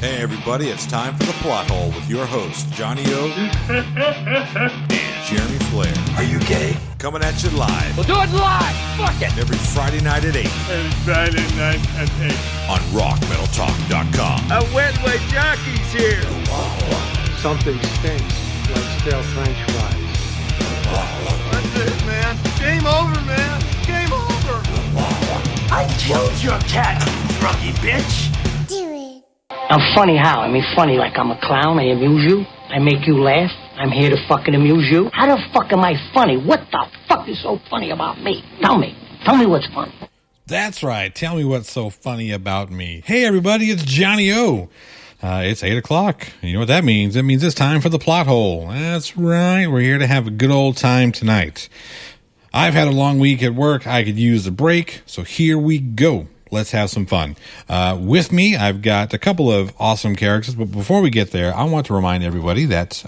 Hey everybody, it's time for The Plot Hole with your hosts, Johnny O and Jeremy Flair. Are you gay? Coming at you live. We'll do it live! Fuck it! Every Friday night at 8. Every Friday night at 8. On rockmetaltalk.com. A wet jockey's here. Something stinks like stale French fries. That's it, man. Game over, man. Game over. I killed your cat, you druggy bitch. Do it. I'm funny how? I mean funny like I'm a clown, I amuse you, I make you laugh, I'm here to fucking amuse you. How the fuck am I funny? What the fuck is so funny about me? Tell me what's funny. That's right, tell me what's so funny about me. Hey everybody, it's Johnny O. It's 8 o'clock. You know what that means? It means it's time for the plot hole. That's right, we're here to have a good old time tonight. I've had a long week at work, I could use a break, so here we go. Let's have some fun. With me, I've got a couple of awesome characters, but before we get there, I want to remind everybody that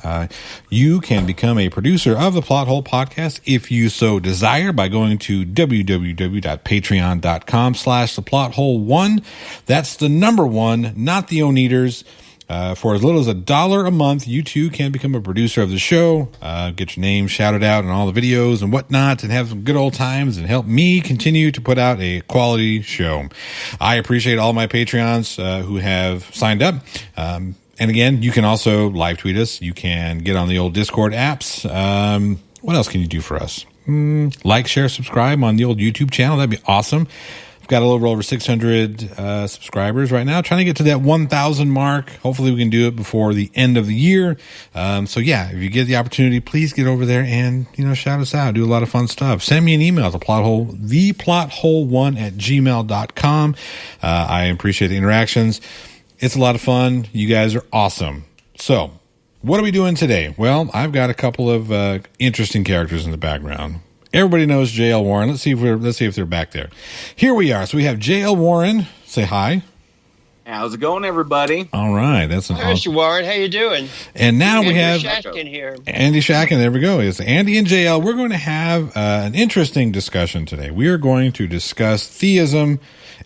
you can become a producer of the Plot Hole Podcast if you so desire by going to www.patreon.com/theplothole1. That's the number one, not the Oneaters. For as little as $1 a month, you too can become a producer of the show, get your name shouted out in all the videos and whatnot, and have some good old times and help me continue to put out a quality show. I appreciate all my Patreons who have signed up. And again, you can also live tweet us. You can get on the old Discord apps. What else can you do for us? Like, share, subscribe on the old YouTube channel. That'd be awesome. Got a little over 600 subscribers right now, trying to get to that 1,000 mark. Hopefully we can do it before the end of the year. So yeah, if you get the opportunity, please get over there and, shout us out. Do a lot of fun stuff. Send me an email to theplothole1@gmail.com. I appreciate the interactions. It's a lot of fun. You guys are awesome. So what are we doing today? Well, I've got a couple of interesting characters in the background. Everybody knows j.l.warren. Let's see if they're back there. Here we are. So we have j.l.warren. Say hi. How's it going, everybody? All right. That's an Hi, Mr. Warren. How you doing? And now we have Schatkin here. Andy Schatkin. There we go. It's Andy and JL. We're going to have an interesting discussion today. We are going to discuss theism,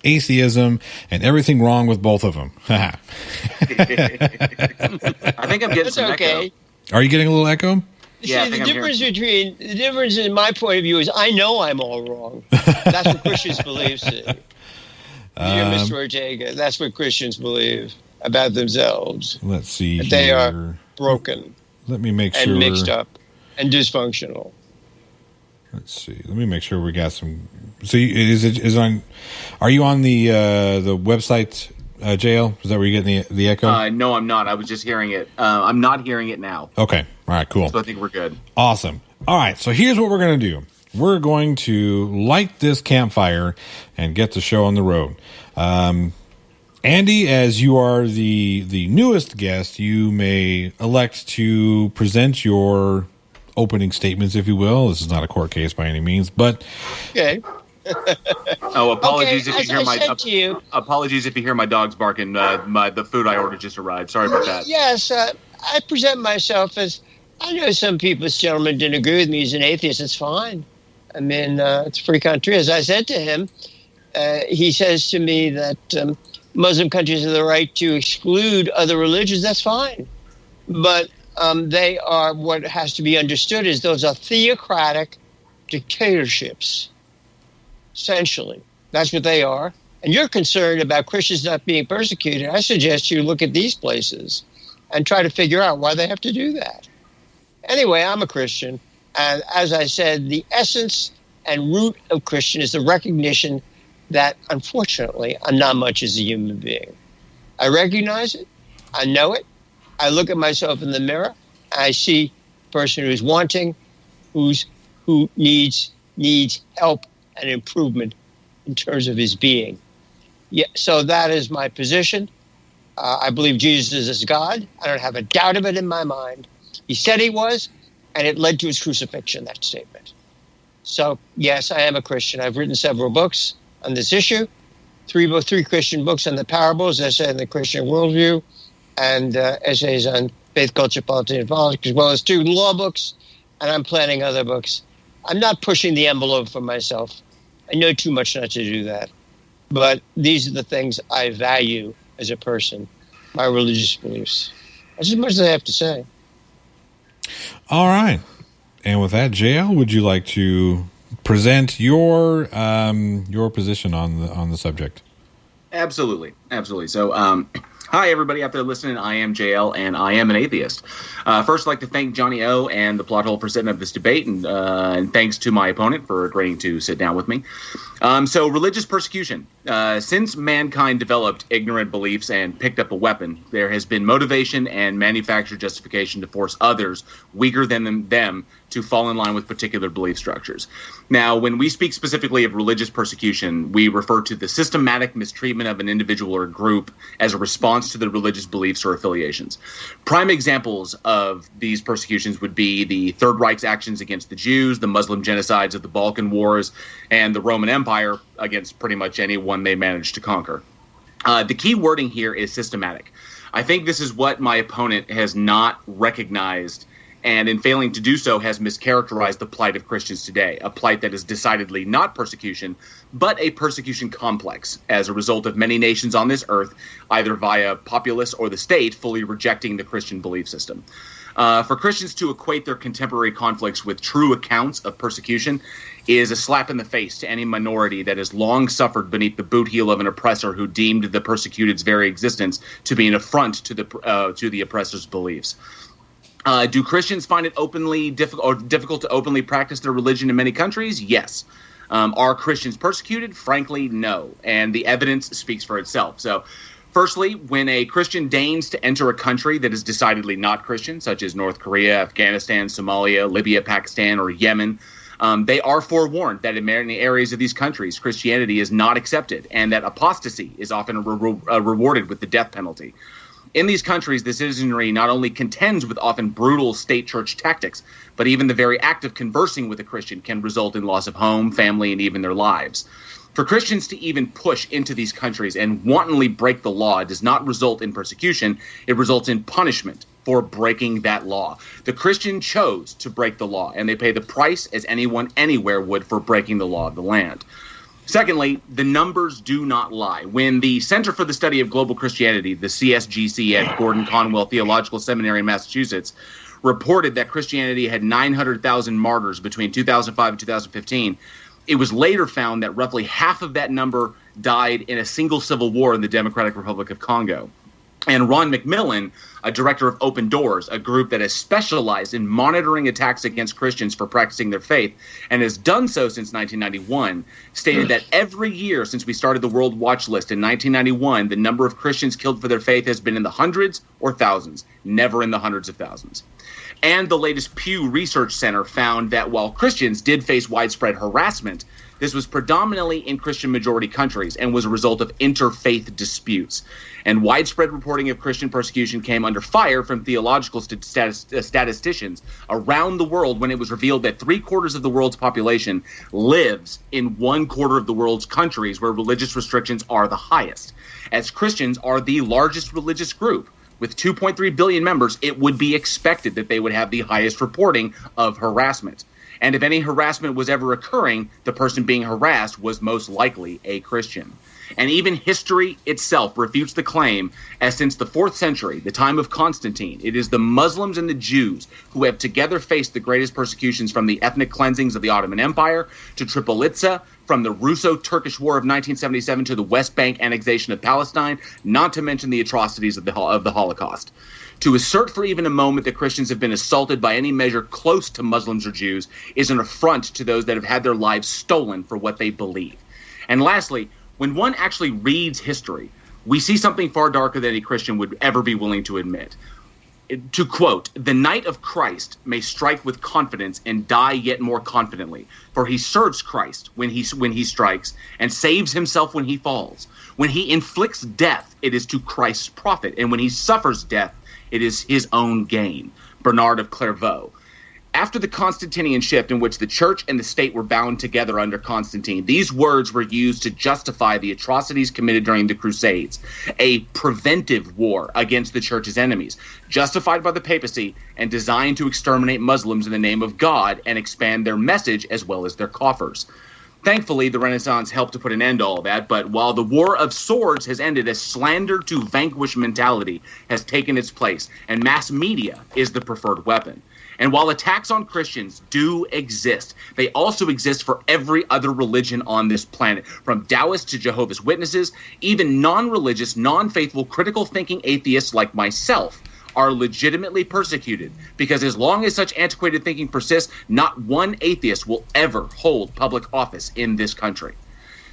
atheism, and everything wrong with both of them. I think I'm getting some echo. Are you getting a little echo? Yeah, See, the difference in my point of view is I know I'm all wrong. That's what Christians believe. See. You're Mr. Ortega. That's what Christians believe about themselves. Let's see. That they are broken. Let me make sure. And mixed up and dysfunctional. Let's see. Let me make sure we got some. So are you on the website? JL, is that where you're getting the echo? No, I'm not. I was just hearing it. I'm not hearing it now. Okay. All right, cool. So I think we're good. Awesome. All right, so here's what we're going to do. We're going to light this campfire and get the show on the road. Andy, as you are the newest guest, you may elect to present your opening statements, if you will. This is not a court case by any means, but... Okay. Apologies if you hear my dogs barking. The food I ordered just arrived. Sorry about that. Yes, I present myself as. I know some people's gentlemen didn't agree with me as an atheist. It's fine. I mean, it's a free country. As I said to him, he says to me that Muslim countries have the right to exclude other religions. That's fine, but they are what has to be understood is those are theocratic dictatorships. Essentially, that's what they are. And you're concerned about Christians not being persecuted. I suggest you look at these places and try to figure out why they have to do that. Anyway, I'm a Christian. And as I said, the essence and root of Christian is the recognition that, unfortunately, I'm not much as a human being. I recognize it. I know it. I look at myself in the mirror. I see a person who's wanting, who needs help and improvement in terms of his being. Yeah, so that is my position. I believe Jesus is God. I don't have a doubt of it in my mind. He said he was, and it led to his crucifixion, that statement. So, yes, I am a Christian. I've written several books on this issue, three Christian books on the parables, essay on the Christian worldview, and essays on faith, culture, politics, and politics, as well as 2 law books, and I'm planning other books. I'm not pushing the envelope for myself. I know too much not to do that. But these are the things I value as a person. my religious beliefs. That's as much as I have to say. All right. And with that, JL, would you like to present your position on the subject? Absolutely. So, hi, everybody out there listening. I am JL, and I am an atheist. First, I'd like to thank Johnny O and the Plot Hole for setting up this debate, and thanks to my opponent for agreeing to sit down with me. So, religious persecution. Since mankind developed ignorant beliefs and picked up a weapon, there has been motivation and manufactured justification to force others weaker than them to fall in line with particular belief structures. Now, when we speak specifically of religious persecution, we refer to the systematic mistreatment of an individual or group as a response to their religious beliefs or affiliations. Prime examples of these persecutions would be the Third Reich's actions against the Jews, the Muslim genocides of the Balkan Wars, and the Roman Empire against pretty much anyone they managed to conquer. The key wording here is systematic. I think this is what my opponent has not recognized, and in failing to do so has mischaracterized the plight of Christians today, a plight that is decidedly not persecution, but a persecution complex as a result of many nations on this earth, either via populace or the state, fully rejecting the Christian belief system. For Christians to equate their contemporary conflicts with true accounts of persecution is a slap in the face to any minority that has long suffered beneath the boot heel of an oppressor who deemed the persecuted's very existence to be an affront to the oppressor's beliefs. Do Christians find it difficult to openly practice their religion in many countries? Yes. Are Christians persecuted? Frankly, no. And the evidence speaks for itself. So, firstly, when a Christian deigns to enter a country that is decidedly not Christian, such as North Korea, Afghanistan, Somalia, Libya, Pakistan, or Yemen, they are forewarned that in many areas of these countries, Christianity is not accepted and that apostasy is often rewarded with the death penalty. In these countries, the citizenry not only contends with often brutal state church tactics, but even the very act of conversing with a Christian can result in loss of home, family, and even their lives. For Christians to even push into these countries and wantonly break the law does not result in persecution, it results in punishment for breaking that law. The Christian chose to break the law, and they pay the price as anyone anywhere would for breaking the law of the land. Secondly, the numbers do not lie. When the Center for the Study of Global Christianity, the CSGC at Gordon Conwell Theological Seminary in Massachusetts, reported that Christianity had 900,000 martyrs between 2005 and 2015, it was later found that roughly half of that number died in a single civil war in the Democratic Republic of Congo. And Ron McMillan, a director of Open Doors, a group that has specialized in monitoring attacks against Christians for practicing their faith, and has done so since 1991, stated that every year since we started the World Watch List in 1991, the number of Christians killed for their faith has been in the hundreds or thousands, never in the hundreds of thousands. And the latest Pew Research Center found that while Christians did face widespread harassment, this was predominantly in Christian-majority countries and was a result of interfaith disputes. And widespread reporting of Christian persecution came under fire from theological statisticians around the world when it was revealed that 3/4 of the world's population lives in 1/4 of the world's countries where religious restrictions are the highest. As Christians are the largest religious group, with 2.3 billion members, it would be expected that they would have the highest reporting of harassment. And if any harassment was ever occurring, the person being harassed was most likely a Christian. And even history itself refutes the claim, as since the 4th century, the time of Constantine, it is the Muslims and the Jews who have together faced the greatest persecutions, from the ethnic cleansings of the Ottoman Empire to Tripolitsa, from the Russo-Turkish War of 1977 to the West Bank annexation of Palestine, not to mention the atrocities of the Holocaust. To assert for even a moment that Christians have been assaulted by any measure close to Muslims or Jews is an affront to those that have had their lives stolen for what they believe. And lastly, when one actually reads history, we see something far darker than any Christian would ever be willing to admit. To quote, "The knight of Christ may strike with confidence and die yet more confidently, for he serves Christ when he strikes and saves himself when he falls. When he inflicts death, it is to Christ's profit, and when he suffers death, it is his own gain." Bernard of Clairvaux. After the Constantinian shift, in which the church and the state were bound together under Constantine, these words were used to justify the atrocities committed during the Crusades, a preventive war against the church's enemies, justified by the papacy and designed to exterminate Muslims in the name of God and expand their message as well as their coffers. Thankfully, the Renaissance helped to put an end to all that, but while the war of swords has ended, a slander to vanquish mentality has taken its place, and mass media is the preferred weapon. And while attacks on Christians do exist, they also exist for every other religion on this planet, from Taoists to Jehovah's Witnesses. Even non-religious, non-faithful, critical thinking atheists like myself are legitimately persecuted, because as long as such antiquated thinking persists, not one atheist will ever hold public office in this country.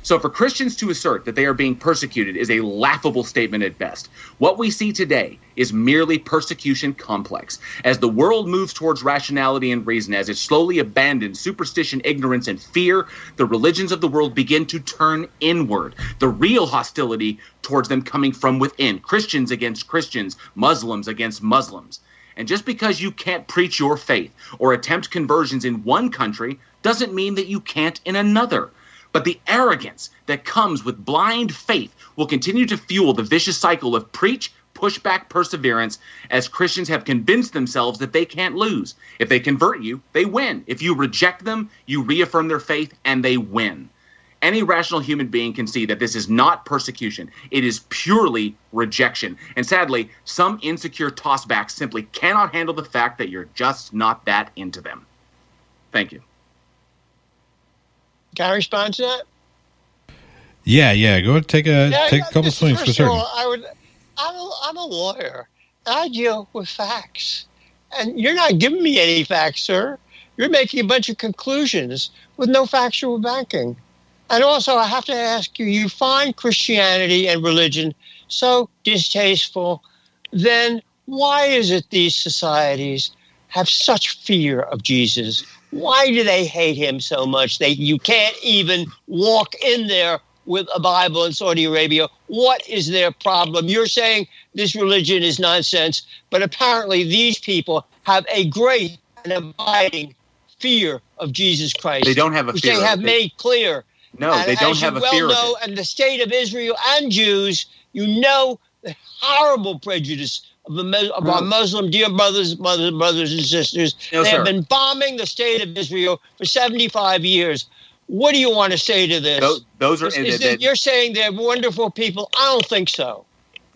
So for Christians to assert that they are being persecuted is a laughable statement at best. What we see today is merely persecution complex. As the world moves towards rationality and reason, as it slowly abandons superstition, ignorance, and fear, the religions of the world begin to turn inward. The real hostility towards them coming from within. Christians against Christians, Muslims against Muslims. And just because you can't preach your faith or attempt conversions in one country doesn't mean that you can't in another. But the arrogance that comes with blind faith will continue to fuel the vicious cycle of preach, pushback, perseverance, as Christians have convinced themselves that they can't lose. If they convert you, they win. If you reject them, you reaffirm their faith and they win. Any rational human being can see that this is not persecution. It is purely rejection. And sadly, some insecure tossbacks simply cannot handle the fact that you're just not that into them. Thank you. Can I respond to that? Yeah. Go ahead, take a couple swings for certain. I'm a lawyer. I deal with facts, and you're not giving me any facts, sir. You're making a bunch of conclusions with no factual backing. And also, I have to ask you: you find Christianity and religion so distasteful, then why is it these societies have such fear of Jesus? Why do they hate him so much? You can't even walk in there with a Bible in Saudi Arabia. What is their problem? You're saying this religion is nonsense, but apparently these people have a great and abiding fear of Jesus Christ. They don't have a fear. Which they have made clear. No, they don't have a fear of it. And the state of Israel and Jews, you know the horrible prejudice of our Muslim dear brothers and sisters. No, they sir. have been bombing the state of Israel for 75 years. What do you want to say to this? Those are. You're saying they're wonderful people. I don't think so.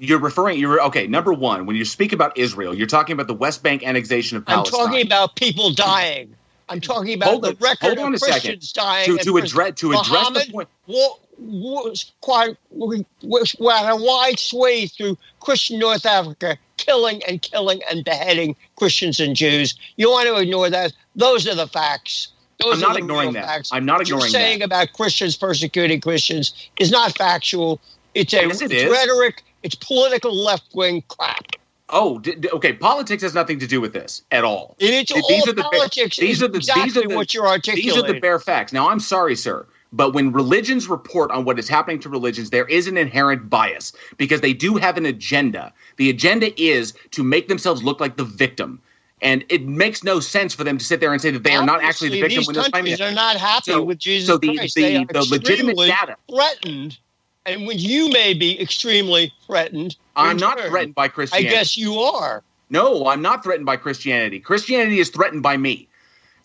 Okay, number one, when you speak about Israel, you're talking about the West Bank annexation of Palestine. I'm talking about people dying. I'm talking about the record of Christians dying. To address the point. Was a wide swathe through Christian North Africa, killing and beheading Christians and Jews. You want to ignore that? Those are the facts. I'm not ignoring that. Facts. I'm not ignoring that. What you're saying about Christians persecuting Christians is not factual. It's rhetoric. It's political left-wing crap. Oh, okay. Politics has nothing to do with this at all. Politics is exactly what you're articulating. These are the bare facts. Now, I'm sorry, sir, but when religions report on what is happening to religions, there is an inherent bias because they do have an agenda. The agenda is to make themselves look like the victim. And it makes no sense for them to sit there and say that they are not actually the victim when they're claiming these countries are not happy with Jesus Christ. They are the legitimate data threatened. And when you may be extremely threatened, I'm not threatened by Christianity. I guess you are. No, I'm not threatened by Christianity. Christianity is threatened by me.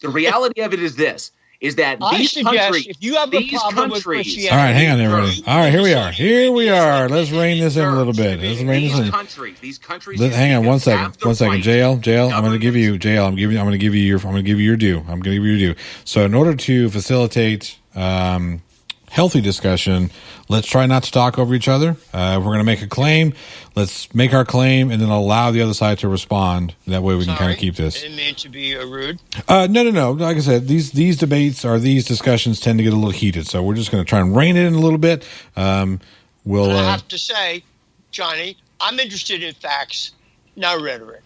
The reality of it is this: is that these countries, if you have a problem with Christianity, all right, hang on, everybody. All right, here we are. Let's rein this in a little bit. These countries. Hang on, one second. JL. I'm going to give you your due. So, in order to facilitate healthy discussion, let's try not to talk over each other. If we're going to make a claim, let's make our claim and then allow the other side to respond. That way we can kind of keep this. I didn't mean to be rude. No. Like I said, these discussions tend to get a little heated. So we're just going to try and rein it in a little bit. I have to say, Johnny, I'm interested in facts, not rhetoric.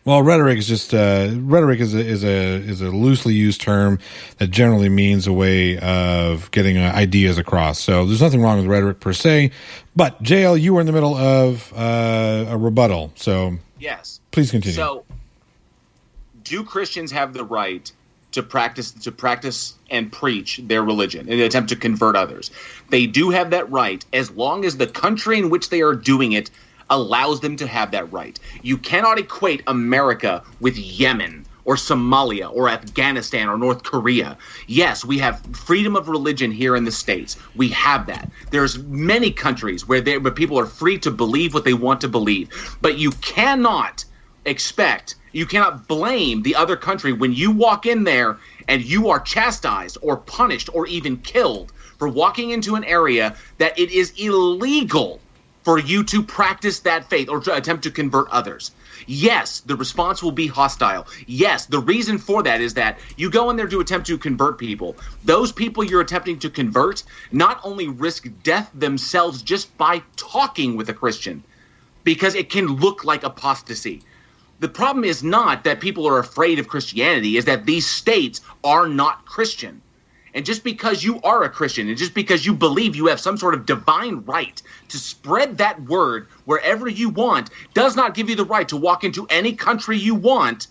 Well, rhetoric is just rhetoric is a loosely used term that generally means a way of getting ideas across. So there's nothing wrong with rhetoric per se. But JL, you were in the middle of a rebuttal, so yes, please continue. So, do Christians have the right to practice and preach their religion in an attempt to convert others? They do have that right as long as the country in which they are doing it allows them to have that right. You cannot equate America with Yemen or Somalia or Afghanistan or North Korea. Yes, we have freedom of religion here in the States. We have that. There's many countries where people are free to believe what they want to believe. But you cannot blame the other country when you walk in there and you are chastised or punished or even killed for walking into an area that it is illegal for you to practice that faith or to attempt to convert others. Yes, the response will be hostile. Yes, the reason for that is that you go in there to attempt to convert people. Those people you're attempting to convert not only risk death themselves just by talking with a Christian, because it can look like apostasy. The problem is not that people are afraid of Christianity, is that these states are not Christian. And just because you are a Christian and just because you believe you have some sort of divine right to spread that word wherever you want does not give you the right to walk into any country you want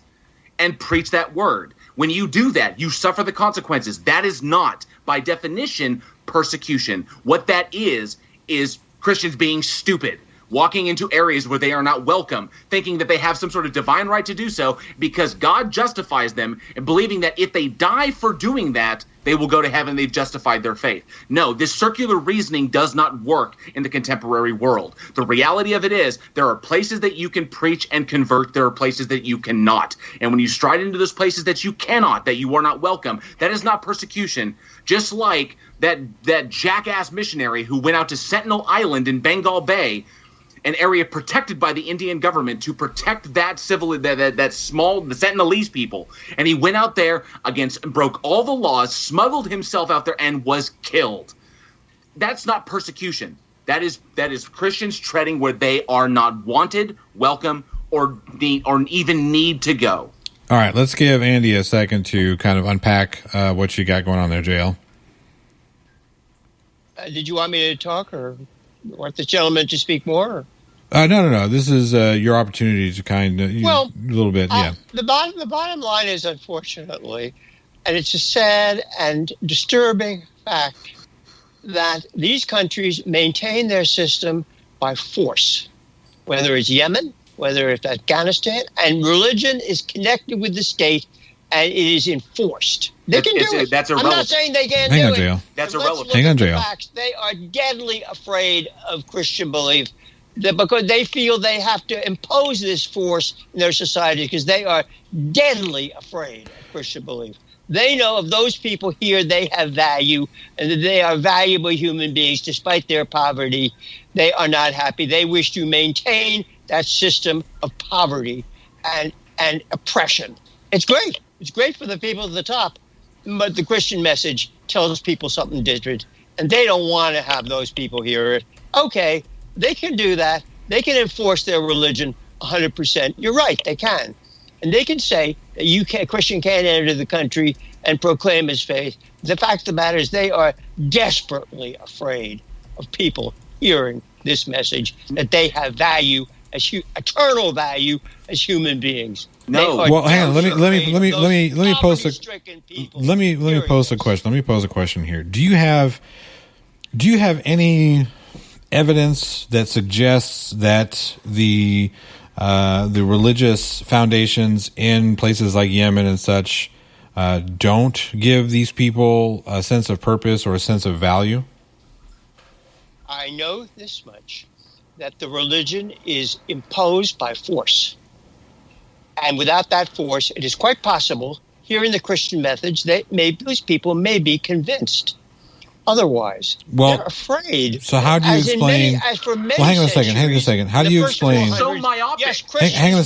and preach that word. When you do that, you suffer the consequences. That is not, by definition, persecution. What that is Christians being stupid, walking into areas where they are not welcome, thinking that they have some sort of divine right to do so because God justifies them, and believing that if they die for doing that, they will go to heaven, they've justified their faith. No, this circular reasoning does not work in the contemporary world. The reality of it is there are places that you can preach and convert, there are places that you cannot. And when you stride into those places that you cannot, that you are not welcome, that is not persecution. Just like that jackass missionary who went out to Sentinel Island in Bengal Bay, an area protected by the Indian government to protect the Sentinelese people. And he went out there broke all the laws, smuggled himself out there, and was killed. That's not persecution. That is Christians treading where they are not wanted, welcome, or even need to go. All right, let's give Andy a second to kind of unpack what you got going on there, JL. Did you want me to talk, or want the gentleman to speak more? Or? No. This is your opportunity to kind of a little bit. Yeah. The bottom line is, unfortunately, and it's a sad and disturbing fact, that these countries maintain their system by force, whether it's Yemen, whether it's Afghanistan, and religion is connected with the state and it is enforced. They can do it. That's irrelevant. I'm not saying they can't do it. JL. That's irrelevant. Hang on, JL. Facts. They are deadly afraid of Christian belief because they feel they have to impose this force in their society because they are deadly afraid of Christian belief. They know of those people here, they have value and that they are valuable human beings despite their poverty. They are not happy. They wish to maintain that system of poverty and oppression. It's great. It's great for the people at the top, but the Christian message tells people something different, and they don't want to have those people hear it. Okay, they can do that. They can enforce their religion 100%. You're right, they can. And they can say that a Christian can't enter the country and proclaim his faith. The fact of the matter is they are desperately afraid of people hearing this message, that they have value, eternal value as human beings. No. Well, hang on. Let me pose a question. Let me pose a question here. Do you have any evidence that suggests that the religious foundations in places like Yemen and such don't give these people a sense of purpose or a sense of value? I know this much, that the religion is imposed by force. And without that force, it is quite possible, here in the Christian methods, those people may be convinced. Otherwise, they're afraid. So how do you explain? Hang on a second. How do you explain? So myopic. Yes, Christians hang on a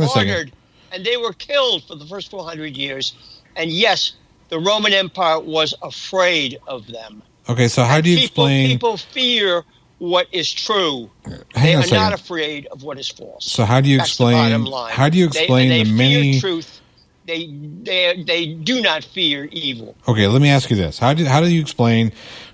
second. And they were killed for the first 400 years. And yes, the Roman Empire was afraid of them. Okay, so how do you explain? People fear what is true. They are not afraid of what is false. So how do you explain? That's the bottom line. How do you explain they the many fear truth? They do not fear evil. Okay, let me ask you this: how do you explain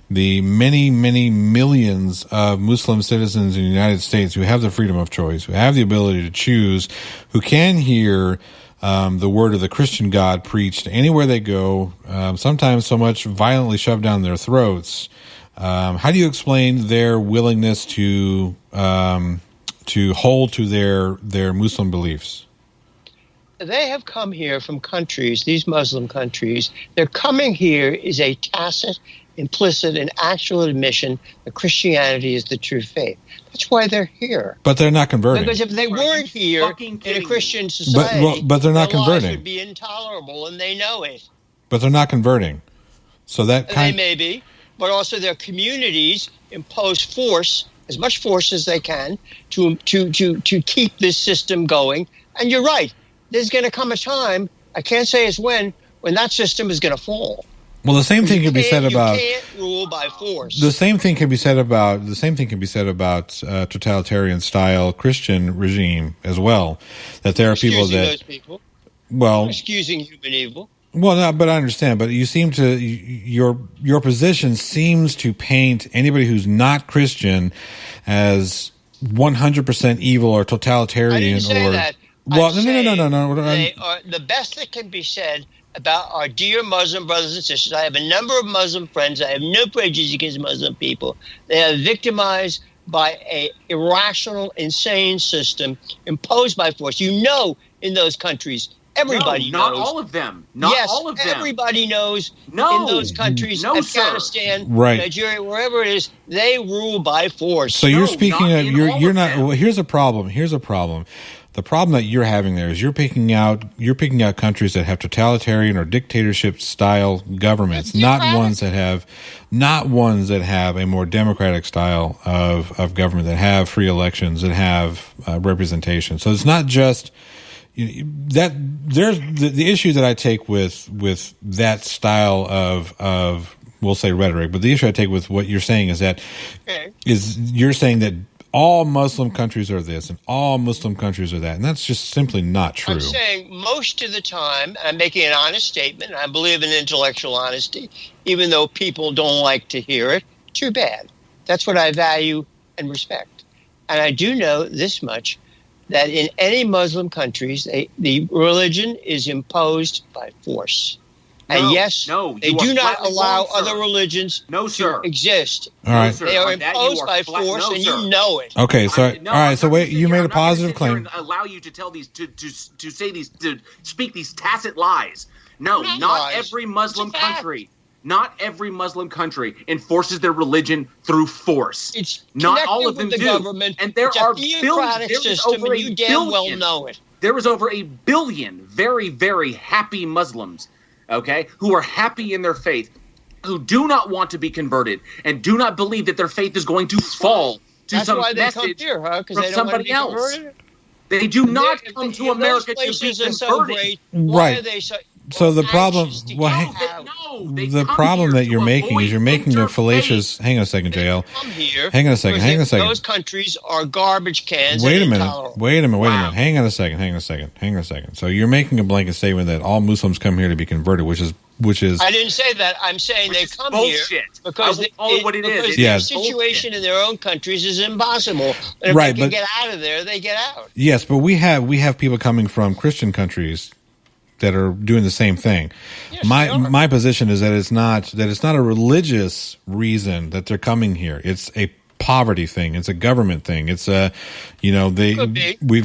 the many millions of Muslim citizens in the United States who have the freedom of choice, who have the ability to choose, who can hear the word of the Christian God preached anywhere they go, sometimes so much violently shoved down their throats? How do you explain their willingness to hold to their Muslim beliefs? they have come here from countries, these Muslim countries. Their coming here is a tacit, implicit, and actual admission that Christianity is the true faith. That's why they're here. But they're not converting. Because if they weren't here in a Christian society, but they're not their lives converting. would be intolerable, and they know it. But they're not converting. So that They may be, but also their communities impose force, as much force as they can, to keep this system going. And you're right. There's going to come a time, I can't say it's when that system is going to fall. Well, the same thing can be said about. You can't rule by force. The same thing can be said about totalitarian style Christian regime as well. That there are people that those people. Well, excusing human evil. Well, no, but I understand. But you seem to your position seems to paint anybody who's not Christian as 100% evil or totalitarian. I didn't say that. Well, no. They are the best that can be said about our dear Muslim brothers and sisters. I have a number of Muslim friends. I have no prejudice against Muslim people. They are victimized by a irrational, insane system imposed by force. You know, in those countries, everybody not knows. Not all of them. Not all of them. Everybody knows in those countries, Afghanistan, Nigeria, wherever it is, they rule by force. So you're speaking of you're not. Well, here's a problem. The problem that you're having there is you're picking out countries that have totalitarian or dictatorship style governments, not ones that have a more democratic style of government, that have free elections, that have representation. So it's not just that. There's the issue that I take with that style of we'll say rhetoric, but the issue I take with what you're saying is that you're saying that all Muslim countries are this and all Muslim countries are that. And that's just simply not true. I'm saying most of the time, I'm making an honest statement. I believe in intellectual honesty, even though people don't like to hear it. Too bad. That's what I value and respect. And I do know this much, that in any Muslim countries, the religion is imposed by force. And they do not allow other religions to exist. All right. They are imposed by force, and you know it. Okay, so all right. So wait, you made a positive claim. Allow you to tell these to speak these tacit lies. No, not every Muslim country. Not every Muslim country enforces their religion through force. It's not all of them do. Government. And there are theocratic system, and you damn well know it. There is over 1 billion very, very happy Muslims, okay, who are happy in their faith, who do not want to be converted and do not believe that their faith is going to fall to some message from somebody else. They do not come to America to be converted. Why are they so? So the problem, the problem that you're making is you're making a fallacious. Hang on a second, j.l. Hang on a second. Those countries are garbage cans. Wait a minute. Hang on a second. So you're making a blanket statement that all Muslims come here to be converted, which is. I didn't say that. I'm saying they come here because their situation in their own countries is impossible. And if they can get out of there, they get out. Yes, but we have people coming from Christian countries that are doing the same thing. Yes, my position is that it's not a religious reason that they're coming here. It's a poverty thing. It's a government thing. It's we've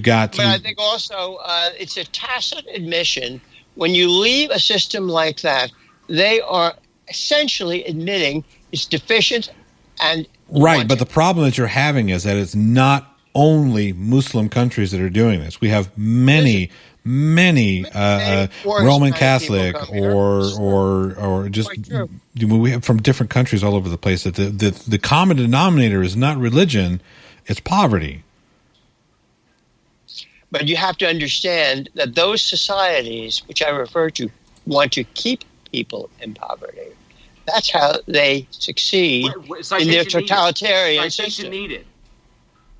got. But I think also it's a tacit admission. When you leave a system like that, they are essentially admitting it's deficient and right. But the problem that you're having is that it's not only Muslim countries that are doing this. We have many Roman Catholic or just we have from different countries all over the place. That the common denominator is not religion; it's poverty. But you have to understand that those societies, which I refer to, want to keep people in poverty. That's how they succeed in their totalitarian system. Needed.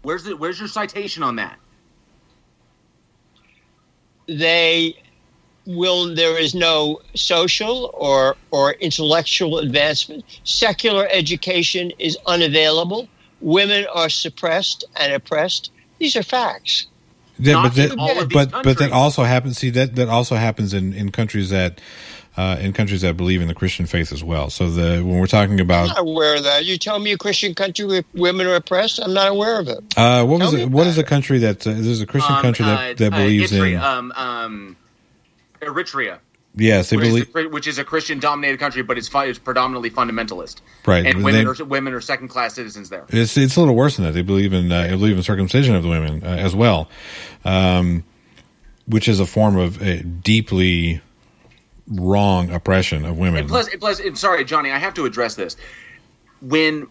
Where's your citation on that? There is no social or intellectual advancement. Secular education is unavailable. Women are suppressed and oppressed. These are facts. Yeah, but that also happens. See, that also happens in countries that in countries that believe in the Christian faith as well. So when we're talking about, I'm not aware of that. You tell me a Christian country where women are oppressed? I'm not aware of it. what is a country that there's a Christian country that believes in Eritrea? Yes, they believe, which is a Christian-dominated country, but it's predominantly fundamentalist. Right, and women are second-class citizens there. It's a little worse than that. They believe in circumcision of the women as well, which is a form of deeply wrong oppression of women. And plus, sorry, Johnny, I have to address this. When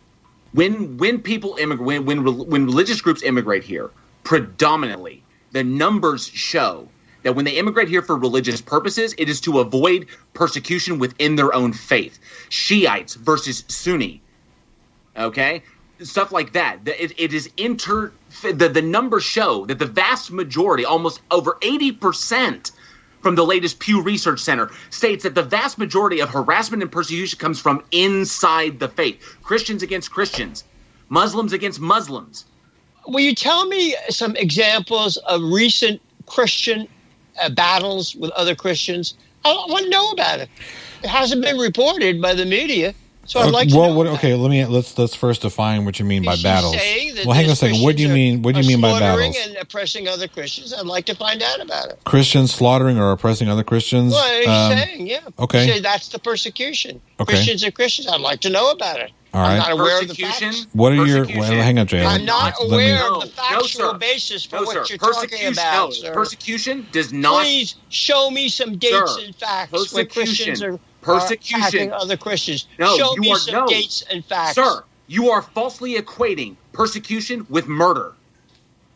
people immigrate, when religious groups immigrate here, predominantly the numbers show that when they immigrate here for religious purposes, it is to avoid persecution within their own faith. Shiites versus Sunni, okay, stuff like that. It is the numbers show that the vast majority, almost over 80%, from the latest Pew Research Center, states that the vast majority of harassment and persecution comes from inside the faith. Christians against Christians, Muslims against Muslims. Will you tell me some examples of recent Christian battles with other Christians? I want to know about it. It hasn't been reported by the media, so I'd like to know. Okay, let's first define what you mean by battles. Well, hang on a second. What do you mean? What do you mean by battles? And oppressing other Christians. I'd like to find out about it. Christians slaughtering or oppressing other Christians. Well, he's saying, yeah. Okay. You say that's the persecution. Okay. Christians are Christians. I'd like to know about it. All right. I'm not aware of the facts. What are your? Well, hang on, Jay. I'm not aware of the factual basis for what you're talking about, sir. Persecution does not. Please show me some dates and facts where Christians are attacking other Christians. No, show me some dates and facts. Sir, you are falsely equating persecution with murder.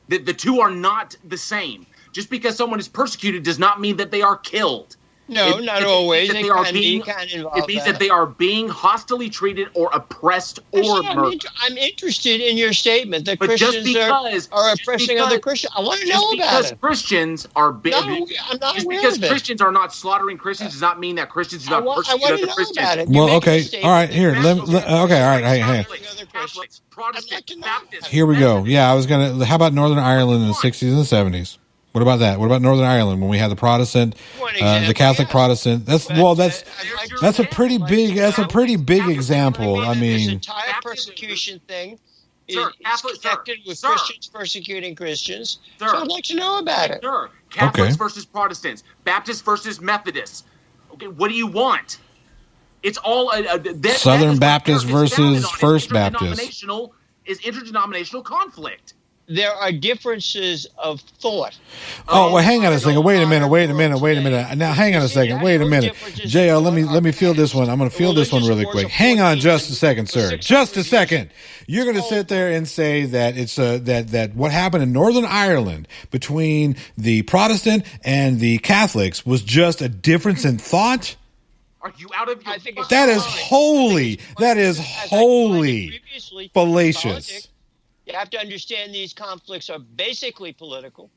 The two are not the same. Just because someone is persecuted does not mean that they are killed. No, not always. It means that they are being hostilely treated or oppressed or murdered. I'm interested in your statement that Christians are oppressing other Christians. I want to know about it. Just because Christians are Christians are not slaughtering Christians does not mean that Christians do not persecute other Christians. Well, okay, all right. Here, okay, all right. Hang on. Here we go. Yeah, I was gonna. How about Northern Ireland in the 60s and 70s? What about that? What about Northern Ireland when we had the Protestant, the Catholic Protestant? That's a pretty big example. I mean, this entire persecution thing is connected with Christians persecuting Christians. So I'd like to know about it. Sure. Catholics versus Protestants, Baptists versus Methodists. Okay, what do you want? It's all Southern Baptist versus First Baptist. Is interdenominational conflict. There are differences of thought. Oh, well, hang on a second. Wait a minute. Now, hang on a second. Wait a minute. J.L., let me feel this one. I'm going to feel this one really quick. Hang on just a second, sir. Just a second. You're going to sit there and say that it's that what happened in Northern Ireland between the Protestant and the Catholics was just a difference in thought? Are you out of your That is wholly fallacious. You have to understand these conflicts are basically political.